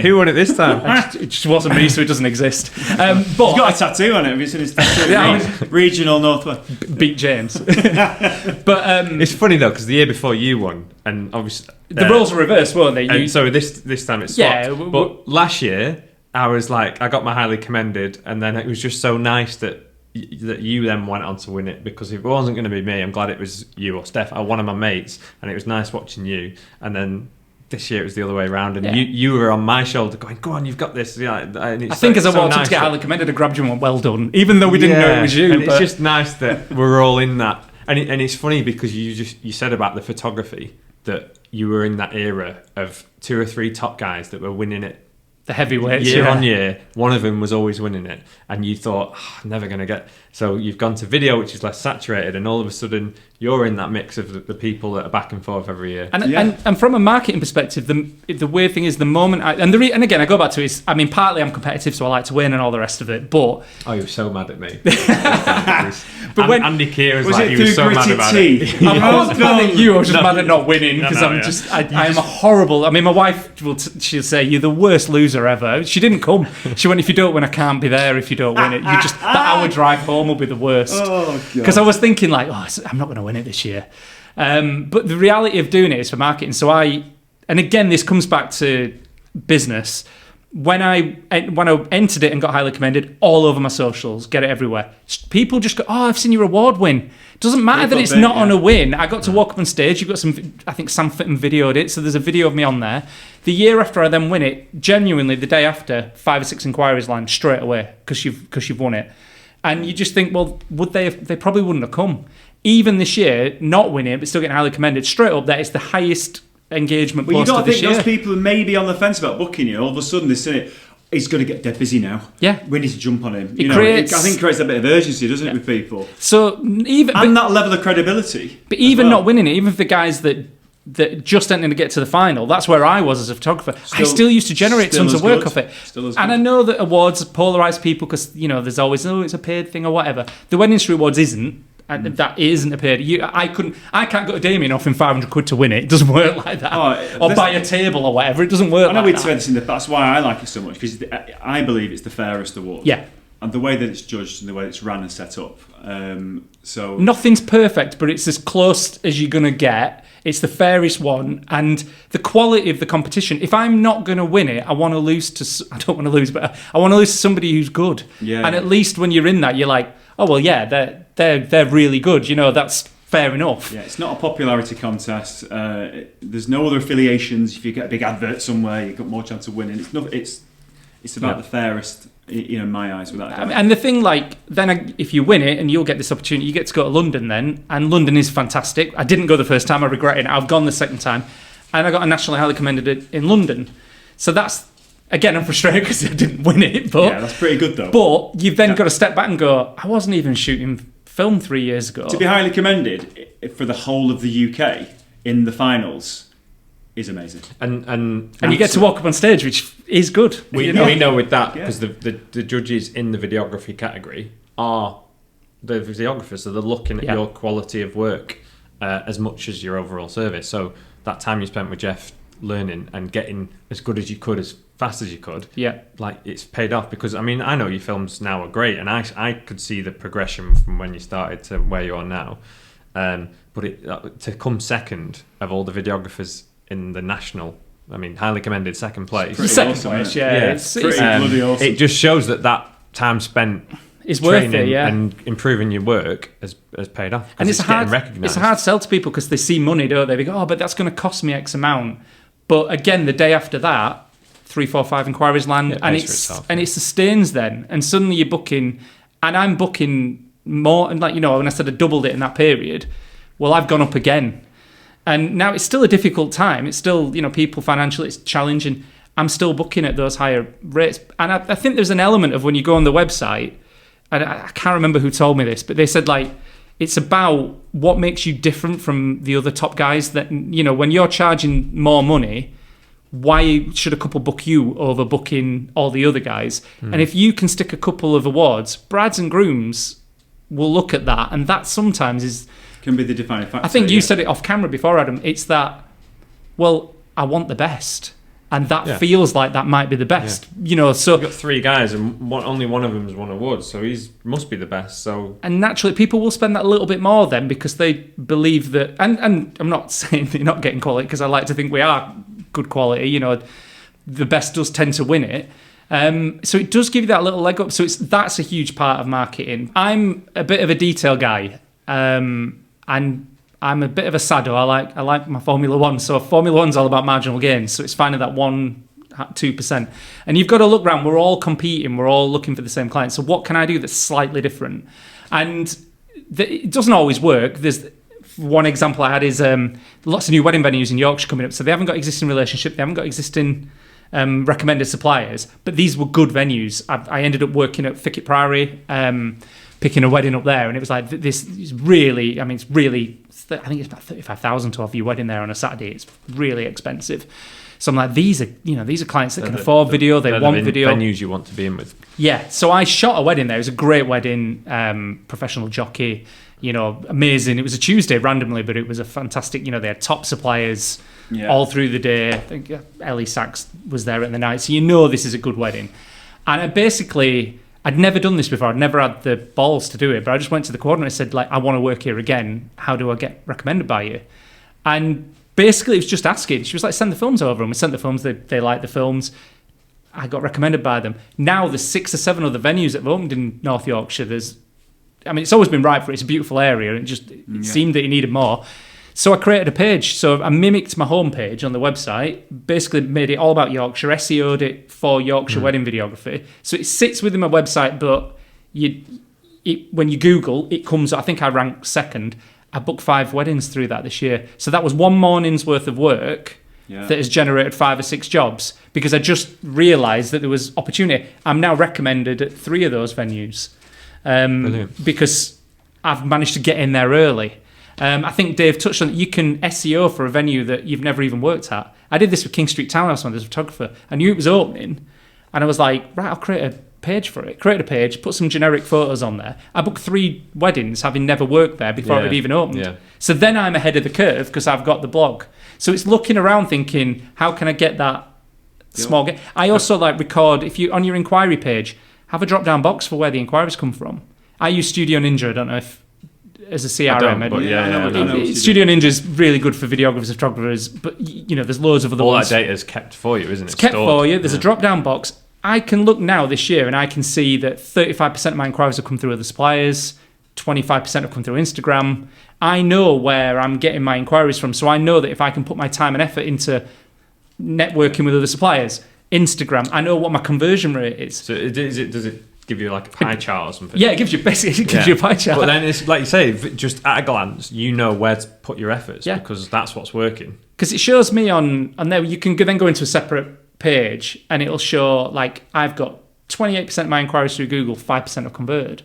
Who won it this time? It just wasn't me, so it doesn't exist. But he's got a tattoo on it. Have you seen his tattoo? Regional Northwest. Beat James. But it's funny though, because the year before you won, and obviously the roles were reversed, weren't they? So this time it's swapped. But last year I was I got my highly commended, and then it was just so nice that you then went on to win it, because if it wasn't going to be me, I'm glad it was you or Steph, or one of my mates, and it was nice watching you. And then this year it was the other way around, and you were on my shoulder going, go on, you've got this. And I think as I walked up to get highly commended, I grabbed you and went, well done, even though we didn't know it was you. And it's just nice that we're all in that. And it's funny because you said about the photography that you were in that era of 2 or 3 top guys that were winning it the heavyweights. Year on year, one of them was always winning it, and you thought, I'm never going to get. So you've gone to video, which is less saturated, and all of a sudden you're in that mix of the people that are back and forth every year. And from a marketing perspective, the weird thing is the moment and again I go back to is, I mean, partly I'm competitive, so I like to win and all the rest of it. But you're so mad at me. But when Andy Kieran's was like, it he was through so mad gritted about teeth? it. I wasn't mad at you. I was just mad at not winning because I'm a horrible. I mean, my wife she'll say you're the worst loser ever. She didn't come. She went, if you don't win, I can't be there. If you don't win it, you just that hour drive home will be the worst. Oh, God. Because I was thinking like, I'm not going to win it this year. But the reality of doing it is for marketing. So and again, this comes back to business. When I entered it and got highly commended all over my socials, get it everywhere. People just go, I've seen your award win. Doesn't matter that it's not on a win. I got to walk up on stage. You've got I think Sam Fitton videoed it, so there's a video of me on there. The year after I then win it, genuinely the day after, 5 or 6 inquiries land straight away because you've won it. And you just think, well, would they have, they probably wouldn't have come. Even this year, not winning, but still getting highly commended, straight up, that is the highest engagement poster this year. Well, you got to think those people who may be on the fence about booking you, all of a sudden they say, he's going to get dead busy now. Yeah. We need to jump on him. I think it creates a bit of urgency, doesn't it, with people? So that level of credibility. But even not winning it, even for the guys that just ending to get to the final, that's where I was as a photographer. I still used to generate tons of work off it. And I know that awards polarise people because, there's always, it's a paid thing or whatever. The Wedding Industry Awards isn't. And that isn't a paid. I can't go to Damien offering 500 quid to win it. It doesn't work like that. Or buy a table or whatever. It doesn't work. I know we've said this in the past. That's why I like it so much, because I believe it's the fairest award. Yeah. And the way that it's judged and the way it's ran and set up. So nothing's perfect, but it's as close as you're gonna get. It's the fairest one, and the quality of the competition. If I'm not going to win it, I want to lose to. I don't want to lose, but I want to lose to somebody who's good. Yeah. And at least when you're in that, you're like, oh well, yeah, they're really good. That's fair enough. Yeah, it's not a popularity contest. There's no other affiliations. If you get a big advert somewhere, you've got more chance of winning. It's about the fairest. In my eyes, without doubt. And the thing, if you win it and you'll get this opportunity, you get to go to London then, and London is fantastic. I didn't go the first time, I regret it. I've gone the second time, and I got a nationally highly commended in London. So that's, again, I'm frustrated because I didn't win it. But yeah, that's pretty good though. But you've then got to step back and go, I wasn't even shooting film 3 years ago. To be highly commended for the whole of the UK in the finals is amazing. And you get to walk up on stage, which is good. We know with that, because the judges in the videography category are the videographers, so they're looking at your quality of work as much as your overall service. So that time you spent with Jeff learning and getting as good as you could, as fast as you could, it's paid off. Because I know your films now are great, and I could see the progression from when you started to where you are now. But to come second of all the videographers in the national, highly commended second place. Second place, it's pretty bloody awesome. It just shows that time spent is worth it, and improving your work has paid off. And it's getting recognised. It's a hard sell to people because they see money, don't they? They go, but that's going to cost me X amount. But again, the day after that, 3, 4, 5 inquiries land, and it sustains then. And suddenly you're booking, and I'm booking more. And when I said I doubled it in that period, well, I've gone up again. And now it's still a difficult time. It's still, people financially, it's challenging. I'm still booking at those higher rates. And I think there's an element of when you go on the website, and I can't remember who told me this, but they said, it's about what makes you different from the other top guys. That, when you're charging more money, why should a couple book you over booking all the other guys? And if you can stick a couple of awards, brides and grooms will look at that, and that sometimes can be the defining factor. I think you said it off camera before, Adam. It's that, I want the best. And that feels like that might be the best. So you've got 3 guys and only one of them has won awards, so he must be the best. So and naturally people will spend that a little bit more then because they believe that, and I'm not saying that you're not getting quality, because I like to think we are good quality. The best does tend to win it. So it does give you that little leg up. So that's a huge part of marketing. I'm a bit of a detail guy. And I'm a bit of a sado. I like my Formula One. So Formula One's all about marginal gains. So it's finding that 1-2%. And you've got to look around. We're all competing. We're all looking for the same client. So what can I do that's slightly different? And it doesn't always work. There's one example I had is lots of new wedding venues in Yorkshire coming up. So they haven't got existing relationship. They haven't got existing recommended suppliers, but these were good venues. I ended up working at Thicket Priory, picking a wedding up there, and it was like, this is really, I mean, it's really, I think it's about 35,000 to have your wedding there on a Saturday. It's really expensive. So I'm like, these are clients that can afford video, they want video. Venues you want to be in with. Yeah, so I shot a wedding there. It was a great wedding, professional jockey, amazing. It was a Tuesday randomly, but it was a fantastic, they had top suppliers all through the day. I think Ellie Sachs was there at the night. So this is a good wedding. And I'd never done this before. I'd never had the balls to do it, but I just went to the coordinator and said, I want to work here again. How do I get recommended by you? And basically, it was just asking. She was like, send the films over. And we sent the films. They liked the films. I got recommended by them. Now there's 6 or 7 other venues that have opened in North Yorkshire. It's always been right for it. It's a beautiful area. And it seemed that it needed more. So I created a page. So I mimicked my homepage on the website, basically made it all about Yorkshire, SEO'd it for Yorkshire wedding videography. So it sits within my website, but when you Google, it comes, I think I ranked second. I booked 5 weddings through that this year. So that was one morning's worth of work that has generated 5 or 6 jobs, because I just realised that there was opportunity. I'm now recommended at 3 of those venues because I've managed to get in there early. I think Dave touched on it. You can SEO for a venue that you've never even worked at. I did this with King Street Townhouse when I was a photographer. I knew it was opening, and I was like, right, I'll create a page for it. Create a page, put some generic photos on there. I booked 3 weddings having never worked there before it had even opened. Yeah. So then I'm ahead of the curve because I've got the blog. So it's looking around thinking, how can I get that small... I also record, if you on your inquiry page, have a drop-down box for where the inquiries come from. I use Studio Ninja. I don't know if as a CRM. Studio Ninja is really good for videographers, photographers, but there's loads of other ones. All that data is kept for you, isn't it? It's kept for you. There's a drop-down box. I can look now this year and I can see that 35% of my inquiries have come through other suppliers, 25% have come through Instagram. I know where I'm getting my inquiries from, so I know that if I can put my time and effort into networking with other suppliers, Instagram, I know what my conversion rate is. So does it give you like a pie chart or something? Yeah, it gives you you a pie chart. But then it's like you say, just at a glance, you know where to put your efforts because that's what's working. Because it shows me on there, you can then go into a separate page and it'll show I've got 28% of my inquiries through Google, 5% have converted.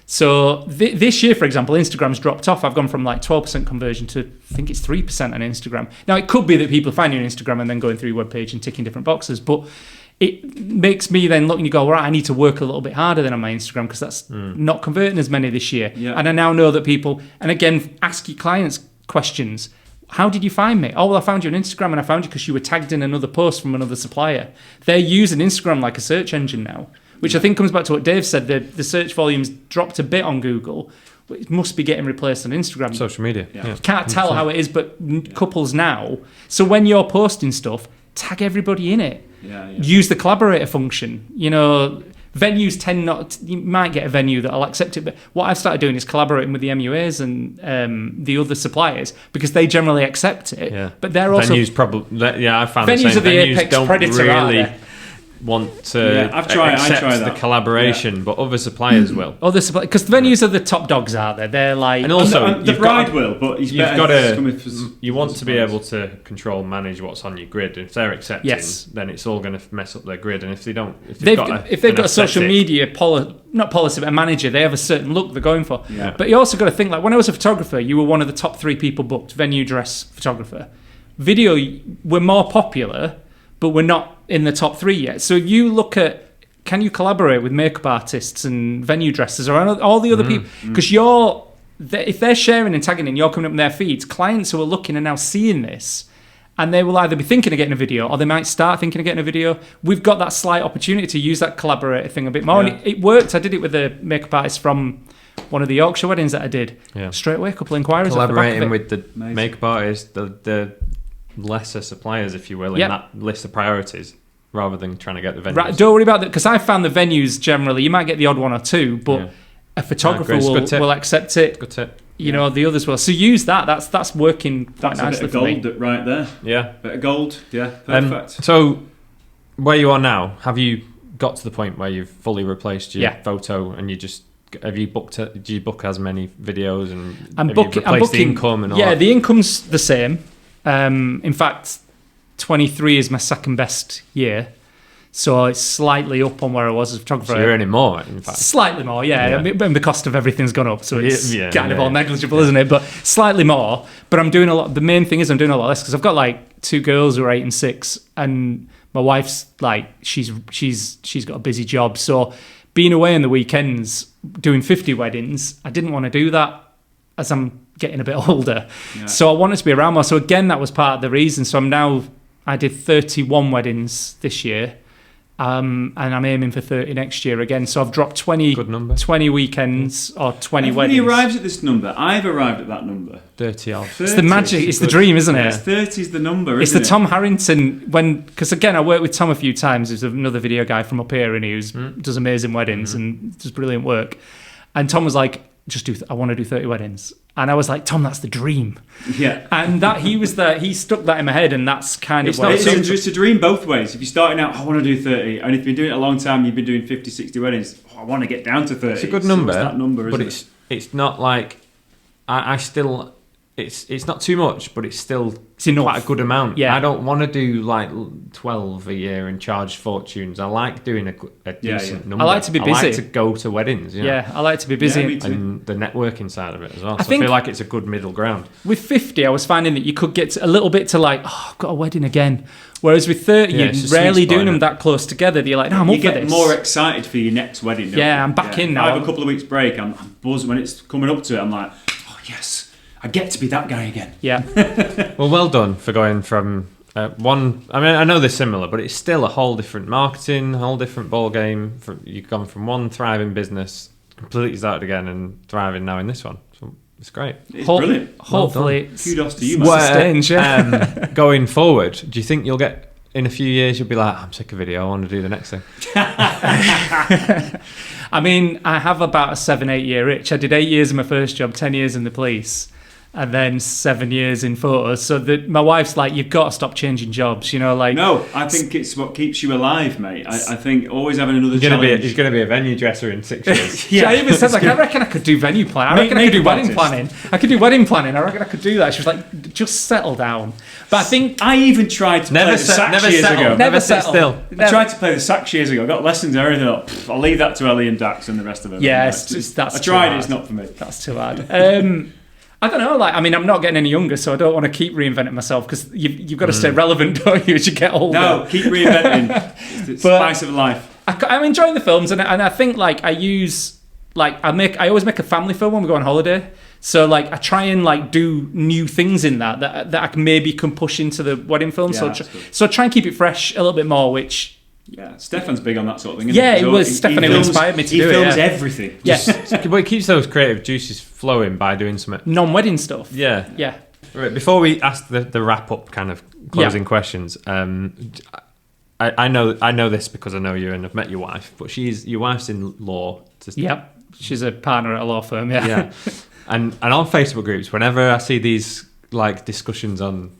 So this year, for example, Instagram's dropped off. I've gone from 12% conversion to I think it's 3% on Instagram. Now it could be that people find you on Instagram and then going through your webpage and ticking different boxes, but it makes me then look and you go, right, I need to work a little bit harder than on my Instagram because that's not converting as many this year. Yeah. And I now know that people, and again, ask your clients questions. How did you find me? Oh, well, I found you on Instagram and I found you because you were tagged in another post from another supplier. They're using Instagram like a search engine now, which I think comes back to what Dave said. The search volume's dropped a bit on Google, but it must be getting replaced on Instagram. Social media. Yeah. You can't tell how it is, but couples now. So when you're posting stuff, tag everybody in it. Use the collaborator function. Venues tend not to, you might get a venue that'll accept it, but what I've started doing is collaborating with the MUAs and the other suppliers because they generally accept it. Yeah. But they're also venues probably. I found venues the same. Are the venues apex don't predator, really want to accept the collaboration, but other suppliers will. Other suppliers, because the venues are the top dogs, aren't they? They're like, and also the bride will, but you want to be able to control, manage what's on your grid. If they're accepting, then it's all going to mess up their grid. And if they don't, if they've got a social media not policy, but a manager, they have a certain look they're going for. Yeah. But you also got to think when I was a photographer, you were one of the top 3 people booked, venue, dress, photographer. Video, we're more popular, but we're not in the top 3 yet. So you look at, can you collaborate with makeup artists and venue dressers or all the other people? Because if they're sharing and tagging and you're coming up in their feeds, clients who are looking are now seeing this and they will either be thinking of getting a video or they might start thinking of getting a video. We've got that slight opportunity to use that collaborator thing a bit more. And it worked. I did it with a makeup artist from one of the Yorkshire weddings that I did. Yeah. Straight away, a couple of inquiries. Collaborating with the makeup artist, the lesser suppliers, if you will, in that list of priorities, rather than trying to get the venues. Right, don't worry about that, because I found the venues generally, you might get the odd one or two, but a photographer will accept it. Good tip. You know, the others will. So use that. That's working quite nicely for me. That's a bit of gold right there. Yeah. Bit of gold. Yeah, perfect. So, where you are now, have you got to the point where you've fully replaced your photo and you just... Have you booked? Do you book as many videos and I'm booking the income and all? Yeah, that? The income's the same. In fact, 23 is my second best year. So it's slightly up on where I was as a photographer. So you're earning more, in fact. Slightly more, yeah. I mean, the cost of everything's gone up, so it's kind of all negligible, isn't it? But slightly more. But I'm doing a lot. The main thing is I'm doing a lot less because I've got like 2 girls who are 8 and 6, and my wife's like she's got a busy job. So being away on the weekends doing 50 weddings, I didn't want to do that as I'm getting a bit older. Yeah. So I wanted to be around more. So again, that was part of the reason. So I did 31 weddings this year. And I'm aiming for 30 next year again. So I've dropped 20 weekends or 20 Everybody weddings. arrives at this number. I've arrived at that number. 30 odd. 30 it's the magic. It's the dream, isn't it? 30 is the number, It's isn't the it? Tom Harrington because again, I worked with Tom a few times. He's another video guy from up here, and he does amazing weddings and does brilliant work. And Tom was like, I want to do 30 weddings. And I was like, Tom, that's the dream. Yeah. And he stuck that in my head, and that's kind of what It's a dream both ways. If you're starting out, I want to do 30, and if you've been doing it a long time, you've been doing 50, 60 weddings, I want to get down to 30. It's a good number, that number, but isn't it's not like I still. It's not too much, but it's still enough. Quite a good amount. Yeah. I don't want to do like 12 a year and charge fortunes. I like doing a decent number. I like to be busy. I like to go to weddings. You know? Yeah, I like to be busy. Yeah, me too. And the networking side of it as well. I I feel like it's a good middle ground. With 50, I was finding that you could get a little bit to like, I've got a wedding again. Whereas with 30, Yeah, it's a you're rarely sweet spot, doing them innit? that close together. You're like, no, I'm you up for get this. more excited for your next wedding, don't you? I'm back in now. I have a couple of weeks break. I'm buzzing when it's coming up to it. I'm like, oh yes, I get to be that guy again. Yeah. Well done for going from one. I mean, I know they're similar, but it's still a whole different marketing, a whole different ball game. You've gone from one thriving business, completely started again, and thriving now in this one. So it's great. It's brilliant. Hopefully, Kudos to you, man. man. Going forward, do you think you'll get in a few years? You'll be like, I'm sick of video. I want to do the next thing. I mean, I have about a 7-8 year itch. I did 8 years in my first job, 10 years in the police, and then 7 years in photos. So my wife's like, you've got to stop changing jobs, like... No, I think it's what keeps you alive, mate. I think always having another challenge. He's going to be a venue dresser in 6 years. Yeah, I even said, I reckon I could do venue planning. I reckon I could do wedding planning. I could do wedding planning. I reckon I could do that. She was like, just settle down. But I think... I even tried to play the sax years ago. Never sit still. I tried to play the sax years ago. I got lessons and everything. I'll leave that to Ellie and Dax and the rest of them. Yeah, that's I tried it. It's not for me. That's too hard. I don't know. I'm not getting any younger, so I don't want to keep reinventing myself because you've got to stay relevant, don't you, as you get older? No, keep reinventing. It's the spice of life. I'm enjoying the films, and I think I always make a family film when we go on holiday. So I try and do new things in that I maybe can push into the wedding film. Yeah, so I try and keep it fresh a little bit more, which. Yeah, Stefan's big on that sort of thing. Yeah, it was Stefan who inspired me to do it. He films everything. Yes, but it keeps those creative juices flowing by doing something non-wedding stuff. Yeah. Right, before we ask the wrap up kind of closing questions, I know this because I know you and I've met your wife, but your wife's in law. Yep, she's a partner at a law firm. Yeah. And on Facebook groups, whenever I see these discussions on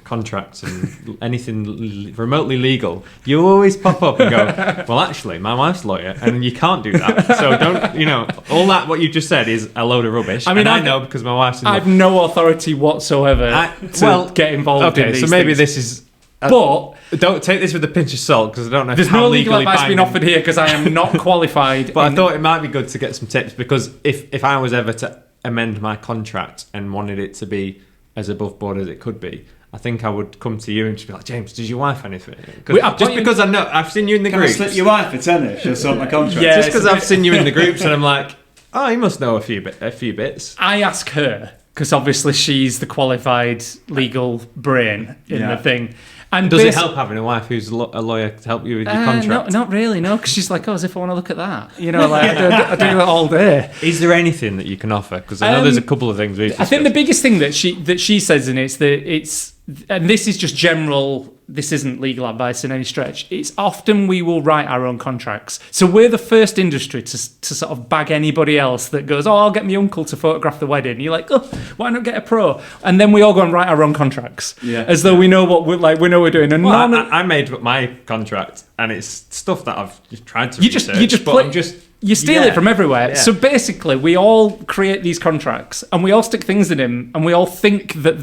contracts and anything remotely legal, you always pop up and go, well, actually, my wife's a lawyer, and you can't do that. So don't, all that what you just said is a load of rubbish. I mean, I know because my wife's in law. I have no authority whatsoever to get involved in these so maybe things. This is... but don't take this with a pinch of salt because I don't know there's how no legal advice binding. being offered here because I am not qualified. But I thought it might be good to get some tips because if I was ever to amend my contract and wanted it to be as above board as it could be, I think I would come to you and just be like, James, does your wife anything? Because I know I've seen you in the groups. Can I slip your wife a tenner? She'll sort my contract. Yeah, just because I've seen you in the groups and I'm like, oh, you must know a few bits. I ask her because obviously she's the qualified legal brain in the thing. And does it help having a wife who's a lawyer to help you with your contract? No, not really, no, because she's like, as if I want to look at that. I do that all day. Is there anything that you can offer? Because I know there's a couple of things we've discussed. I think the biggest thing that she says in it's and this is just general, this isn't legal advice in any stretch, it's often we will write our own contracts. So we're the first industry to sort of bag anybody else that goes, I'll get my uncle to photograph the wedding. And you're like, why not get a pro? And then we all go and write our own contracts. As though we know what we know we're doing. And I made my contract and it's stuff that I've just tried to research. You steal it from everywhere. Yeah. So basically, we all create these contracts and we all stick things in them and we all think that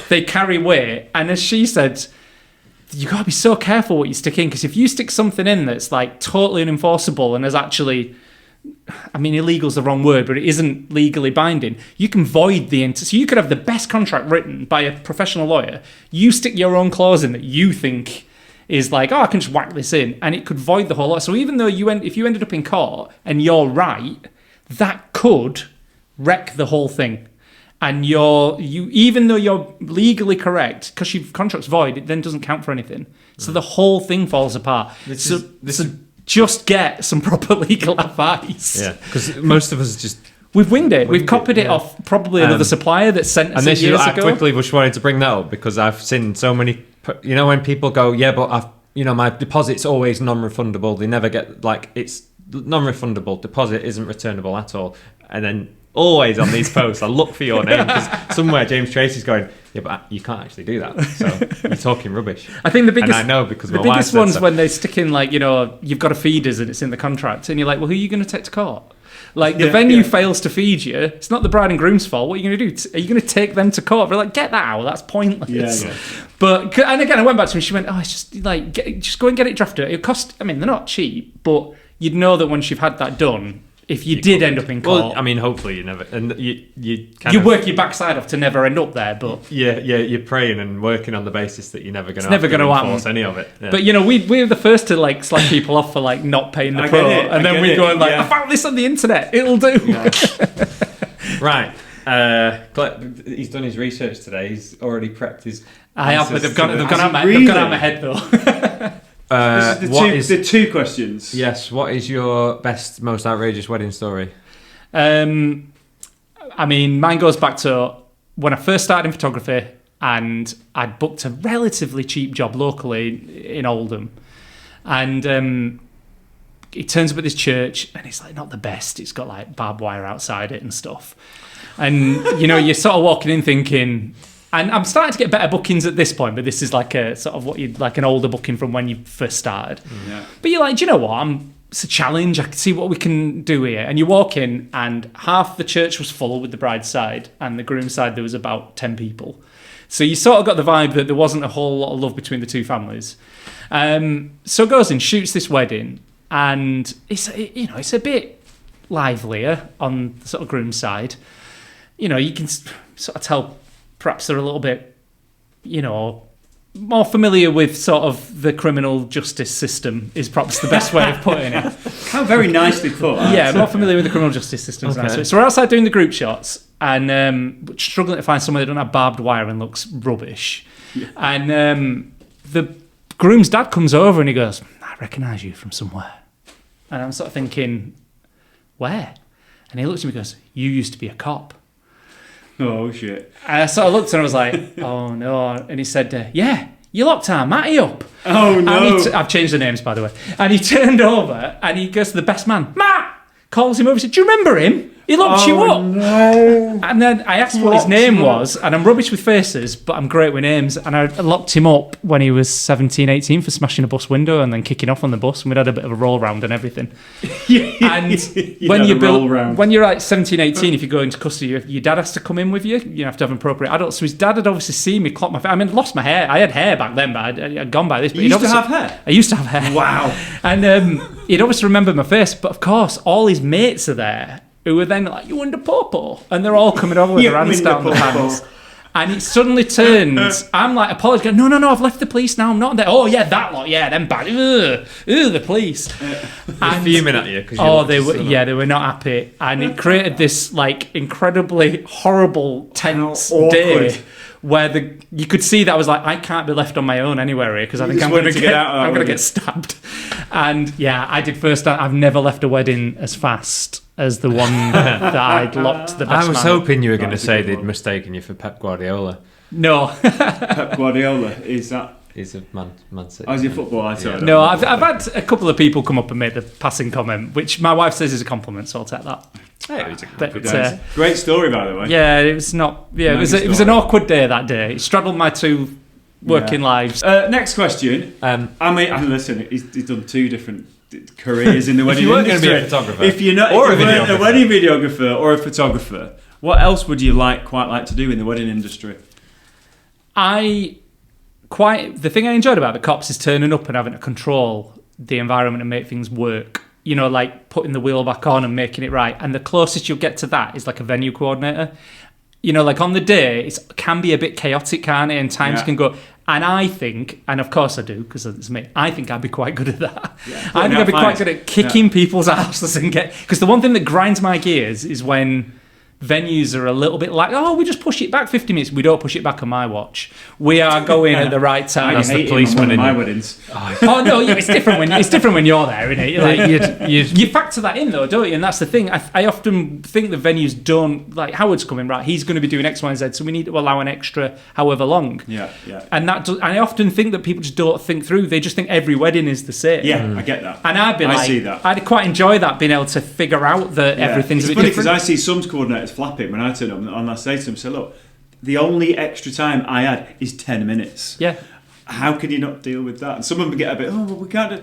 they carry weight. And as she said, you got to be so careful what you stick in, because if you stick something in that's like totally unenforceable and is actually, I mean, illegal's the wrong word, but it isn't legally binding, you can void so you could have the best contract written by a professional lawyer. You stick your own clause in that you think is like, oh, I can just whack this in, and it could void the whole lot. So even though if you ended up in court and you're right, that could wreck the whole thing. And even though you're legally correct, because your contract's void, it then doesn't count for anything. So the whole thing falls apart. So just get some proper legal advice. Yeah, because most of us just... We've winged it. We've copied it off probably another supplier that sent us it years ago. I quickly just wanted to bring that up because I've seen so many... You know, when people go, yeah, but my deposit's always non-refundable. They never get, like, it's non-refundable. Deposit isn't returnable at all. And then... always on these posts, I look for your name because somewhere James Tracy's going, yeah, but you can't actually do that. So you're talking rubbish. I think the biggest, and I know because the my wife biggest said ones so. when they stick in like, you've got to feed us and it's in the contract, and you're like, well, who are you going to take to court? Like the venue fails to feed you. It's not the bride and groom's fault. What are you going to do? Are you going to take them to court? We're like, get that out. That's pointless. Yeah. But and again, I went back to her and she went, oh, it's just like just go and get it drafted. It cost. I mean, they're not cheap, but you'd know that once you've had that done. If you did end up in court, well, I mean, hopefully you never, and you work your backside off to never end up there. But you're praying and working on the basis that you're never going to enforce any of it. Yeah. But we're the first to like slag people off for like not paying the pro, and then we go and like, I found this on the internet. It'll do. Yeah. Right. He's done his research today. He's already prepped his. I have, but they've gone out my head though. This is the two questions. Yes. What is your best, most outrageous wedding story? I mean, mine goes back to when I first started in photography, and I'd booked a relatively cheap job locally in Oldham, and it turns up at this church, and it's like not the best. It's got like barbed wire outside it and stuff, and you're sort of walking in thinking. And I'm starting to get better bookings at this point, but this is like a sort of like an older booking from when you first started. Yeah. But you're like, do you know what? It's a challenge. I can see what we can do here. And you walk in, and half the church was full with the bride's side, and the groom's side there was about 10 people. So you sort of got the vibe that there wasn't a whole lot of love between the two families. So goes in, shoots this wedding, and it's a bit livelier on the sort of groom's side. You can sort of tell. Perhaps they're a little bit, more familiar with sort of the criminal justice system is perhaps the best way of putting it. How very nicely put. Yeah, more familiar with the criminal justice system. Okay. So we're outside doing the group shots and struggling to find somewhere that don't have barbed wire and looks rubbish. Yeah. And the groom's dad comes over and he goes, I recognise you from somewhere. And I'm sort of thinking, where? And he looks at me and goes, you used to be a cop. Oh, shit. And I sort of looked and I was like, oh, no. And he said, yeah, you locked our Matty up. Oh, no. And I've changed the names, by the way. And he turned over and he goes to the best man, Matt, calls him over and said, do you remember him? He locked you up. No. And then I asked what his name was, and I'm rubbish with faces, but I'm great with names. And I locked him up when he was 17, 18 for smashing a bus window and then kicking off on the bus. And we'd had a bit of a roll round and everything. And when you're like 17, 18, if you go into custody, your dad has to come in with you. You have to have an appropriate adult. So his dad had obviously seen me clock my face. I mean, I lost my hair. I had hair back then, but I'd gone by this. But you used to have hair? I used to have hair. Wow. And he'd obviously remembered my face. But of course, all his mates are there. Who were then like, you under popo? And they're all coming over with their hands down the hands. And it suddenly turns, I'm like, apologising, no, I've left the police now, I'm not there. Oh, yeah, that lot, yeah, them bad. The police. And fuming at you. They were not happy. And it created this, like, incredibly horrible, tense day where you could see that I was like, I can't be left on my own anywhere here because I think I'm going to get stabbed. And yeah, I did first. I've never left a wedding as fast as the one that I'd locked the best man. I was hoping you were going to say they'd mistaken you for Pep Guardiola. No. Pep Guardiola, is that... He's a Man City. Oh, is he a footballer? Yeah. No, I've had a couple of people come up and make the passing comment, which my wife says is a compliment, so I'll take that. Hey, great story, by the way. Yeah, it was not... Yeah, it was an awkward day that day. It straddled my two working lives. Next question. Listen, he's done two different careers in the wedding industry. If you weren't going to be a photographer, if you're not, or a wedding videographer or a photographer, what else would you quite like to do in the wedding industry? I the thing I enjoyed about the cops is turning up and having to control the environment and make things work. You know, like putting the wheel back on and making it right. And the closest you'll get to that is like a venue coordinator. You know, like on the day, it can be a bit chaotic, can't it? And times can go. And I think, and of course I do, because it's me, I think I'd be quite good at that. Yeah. I think I'd be quite good at kicking people's asses and because the one thing that grinds my gears is when venues are a little bit like, oh, we just push it back 50 minutes. We don't push it back on my watch. We are going at the right time. That's the policeman in my weddings. Oh no, yeah, it's different when you're there, isn't it? Like you factor that in though, don't you? And that's the thing. I often think the venues don't, like Howard's coming, right? He's going to be doing X, Y, and Z, so we need to allow an extra however long. Yeah. And I often think that people just don't think through. They just think every wedding is the same. Yeah, I get that. And I see that. I'd quite enjoy that, being able to figure out that everything's a bit different. Because I see some coordinators flapping when I turn up, and I say to them, "So look, the only extra time I had is 10 minutes. Yeah, how can you not deal with that?" And some of them get a bit, "Oh, well, we can't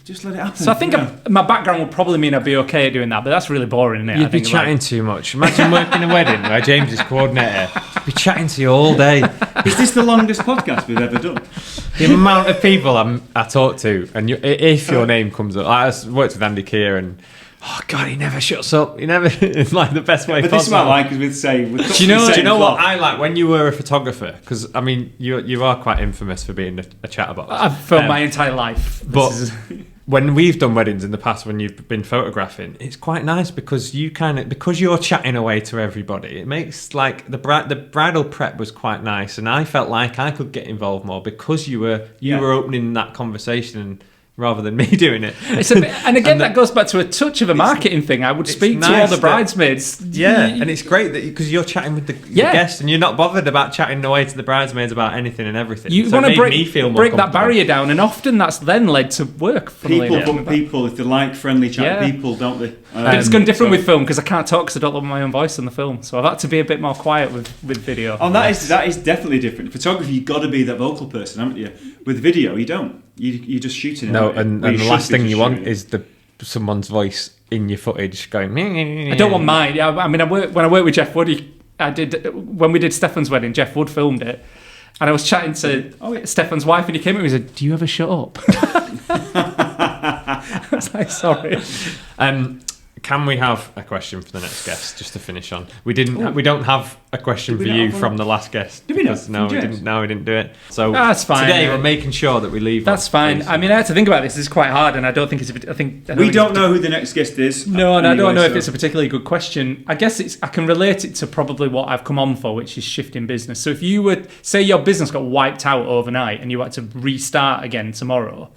just let it happen." So I think my background would probably mean I'd be okay at doing that, but that's really boring, isn't it? You'd be chatting too much. Imagine working a wedding where James is coordinator. I'd be chatting to you all day. Is this the longest podcast we've ever done? The amount of people I talk to, and if your name comes up, I worked with Andy Keir, and oh God, he never shuts up. He never. It's like the best way. But possible. this is what I like, is with say. Do you know what I like when you were a photographer? Because I mean, you are quite infamous for being a chatterbox. I've filmed my entire life, when we've done weddings in the past, when you've been photographing, it's quite nice because because you're chatting away to everybody. It makes like the bridal prep was quite nice, and I felt like I could get involved more because you were opening that conversation rather than me doing it. It's a bit, and again, that goes back to a touch of a marketing thing. I would speak to all the bridesmaids. And it's great that because you're chatting with the guests and you're not bothered about chatting away to the bridesmaids about anything and everything. You want to break that barrier down, and often that's then led to work. People, if they like friendly chat people, don't they? But it's gone different with film because I can't talk because I don't love my own voice on the film, so I've had to be a bit more quiet with video. Oh, that is definitely different. Photography, you've got to be that vocal person, haven't you? With video, you don't. You're just shooting it. No, and the last thing you want is someone's voice in your footage going. I don't want mine. Yeah, I mean, when I worked with Jeff Wood, when we did Stefan's wedding, Jeff Wood filmed it, and I was chatting to Stefan's wife, and he came up and he said, "Do you ever shut up?" I was like, sorry. Can we have a question for the next guest, just to finish on? We don't have a question for you from the last guest. Did we not? No, we didn't. No, we didn't do it. So that's fine. Today we're making sure that we leave. That's fine. I mean, I had to think about this. It's quite hard, and I don't think it's. We don't know who the next guest is. No, and I don't know if it's a particularly good question. I guess I can relate it to probably what I've come on for, which is shifting business. So if you would say your business got wiped out overnight and you had to restart again tomorrow,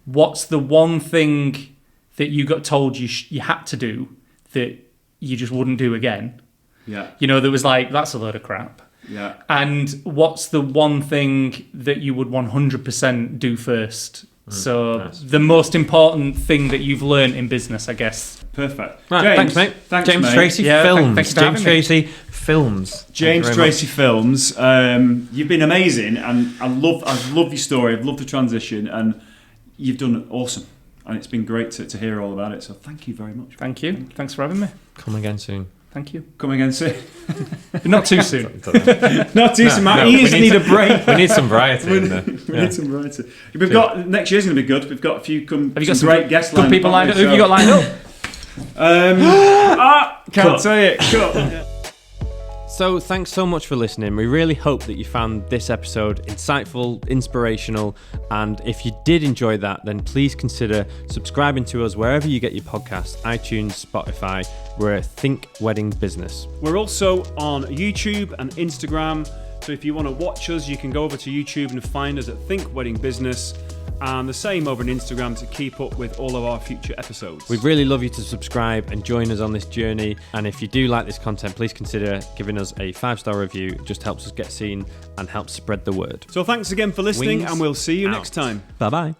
what's the one thing that you got told you had to do that you just wouldn't do again? Yeah. You know, there was like, that's a load of crap. Yeah. And what's the one thing that you would 100% do first? Nice. The most important thing that you've learned in business, I guess. Perfect. Right, James, thanks, mate. Thanks, James mate. Tracey Films. Thanks for James Tracey Films. James Tracey Films. You've been amazing, and I love your story. I've loved the transition, and you've done awesome. And it's been great to hear all about it. So thank you very much. Thank you. Thanks for having me. Come again soon. Thank you. Come again soon. Not too soon. Not too soon. My ears need a break. We need some variety in there. We need some variety. We've got next year's going to be good. We've got a few Have you got some great guests. Good people lined up. Who have you got lined up? Can't say it. Cut. So thanks so much for listening. We really hope that you found this episode insightful, inspirational, and if you did enjoy that, then please consider subscribing to us wherever you get your podcasts, iTunes, Spotify. We're Think Wedding Business. We're also on YouTube and Instagram, so if you want to watch us, you can go over to YouTube and find us at Think Wedding Business. And the same over on Instagram to keep up with all of our future episodes. We'd really love you to subscribe and join us on this journey. And if you do like this content, please consider giving us a 5-star review. It just helps us get seen and helps spread the word. So thanks again for listening, Wings and we'll see you out. next time. Bye-bye.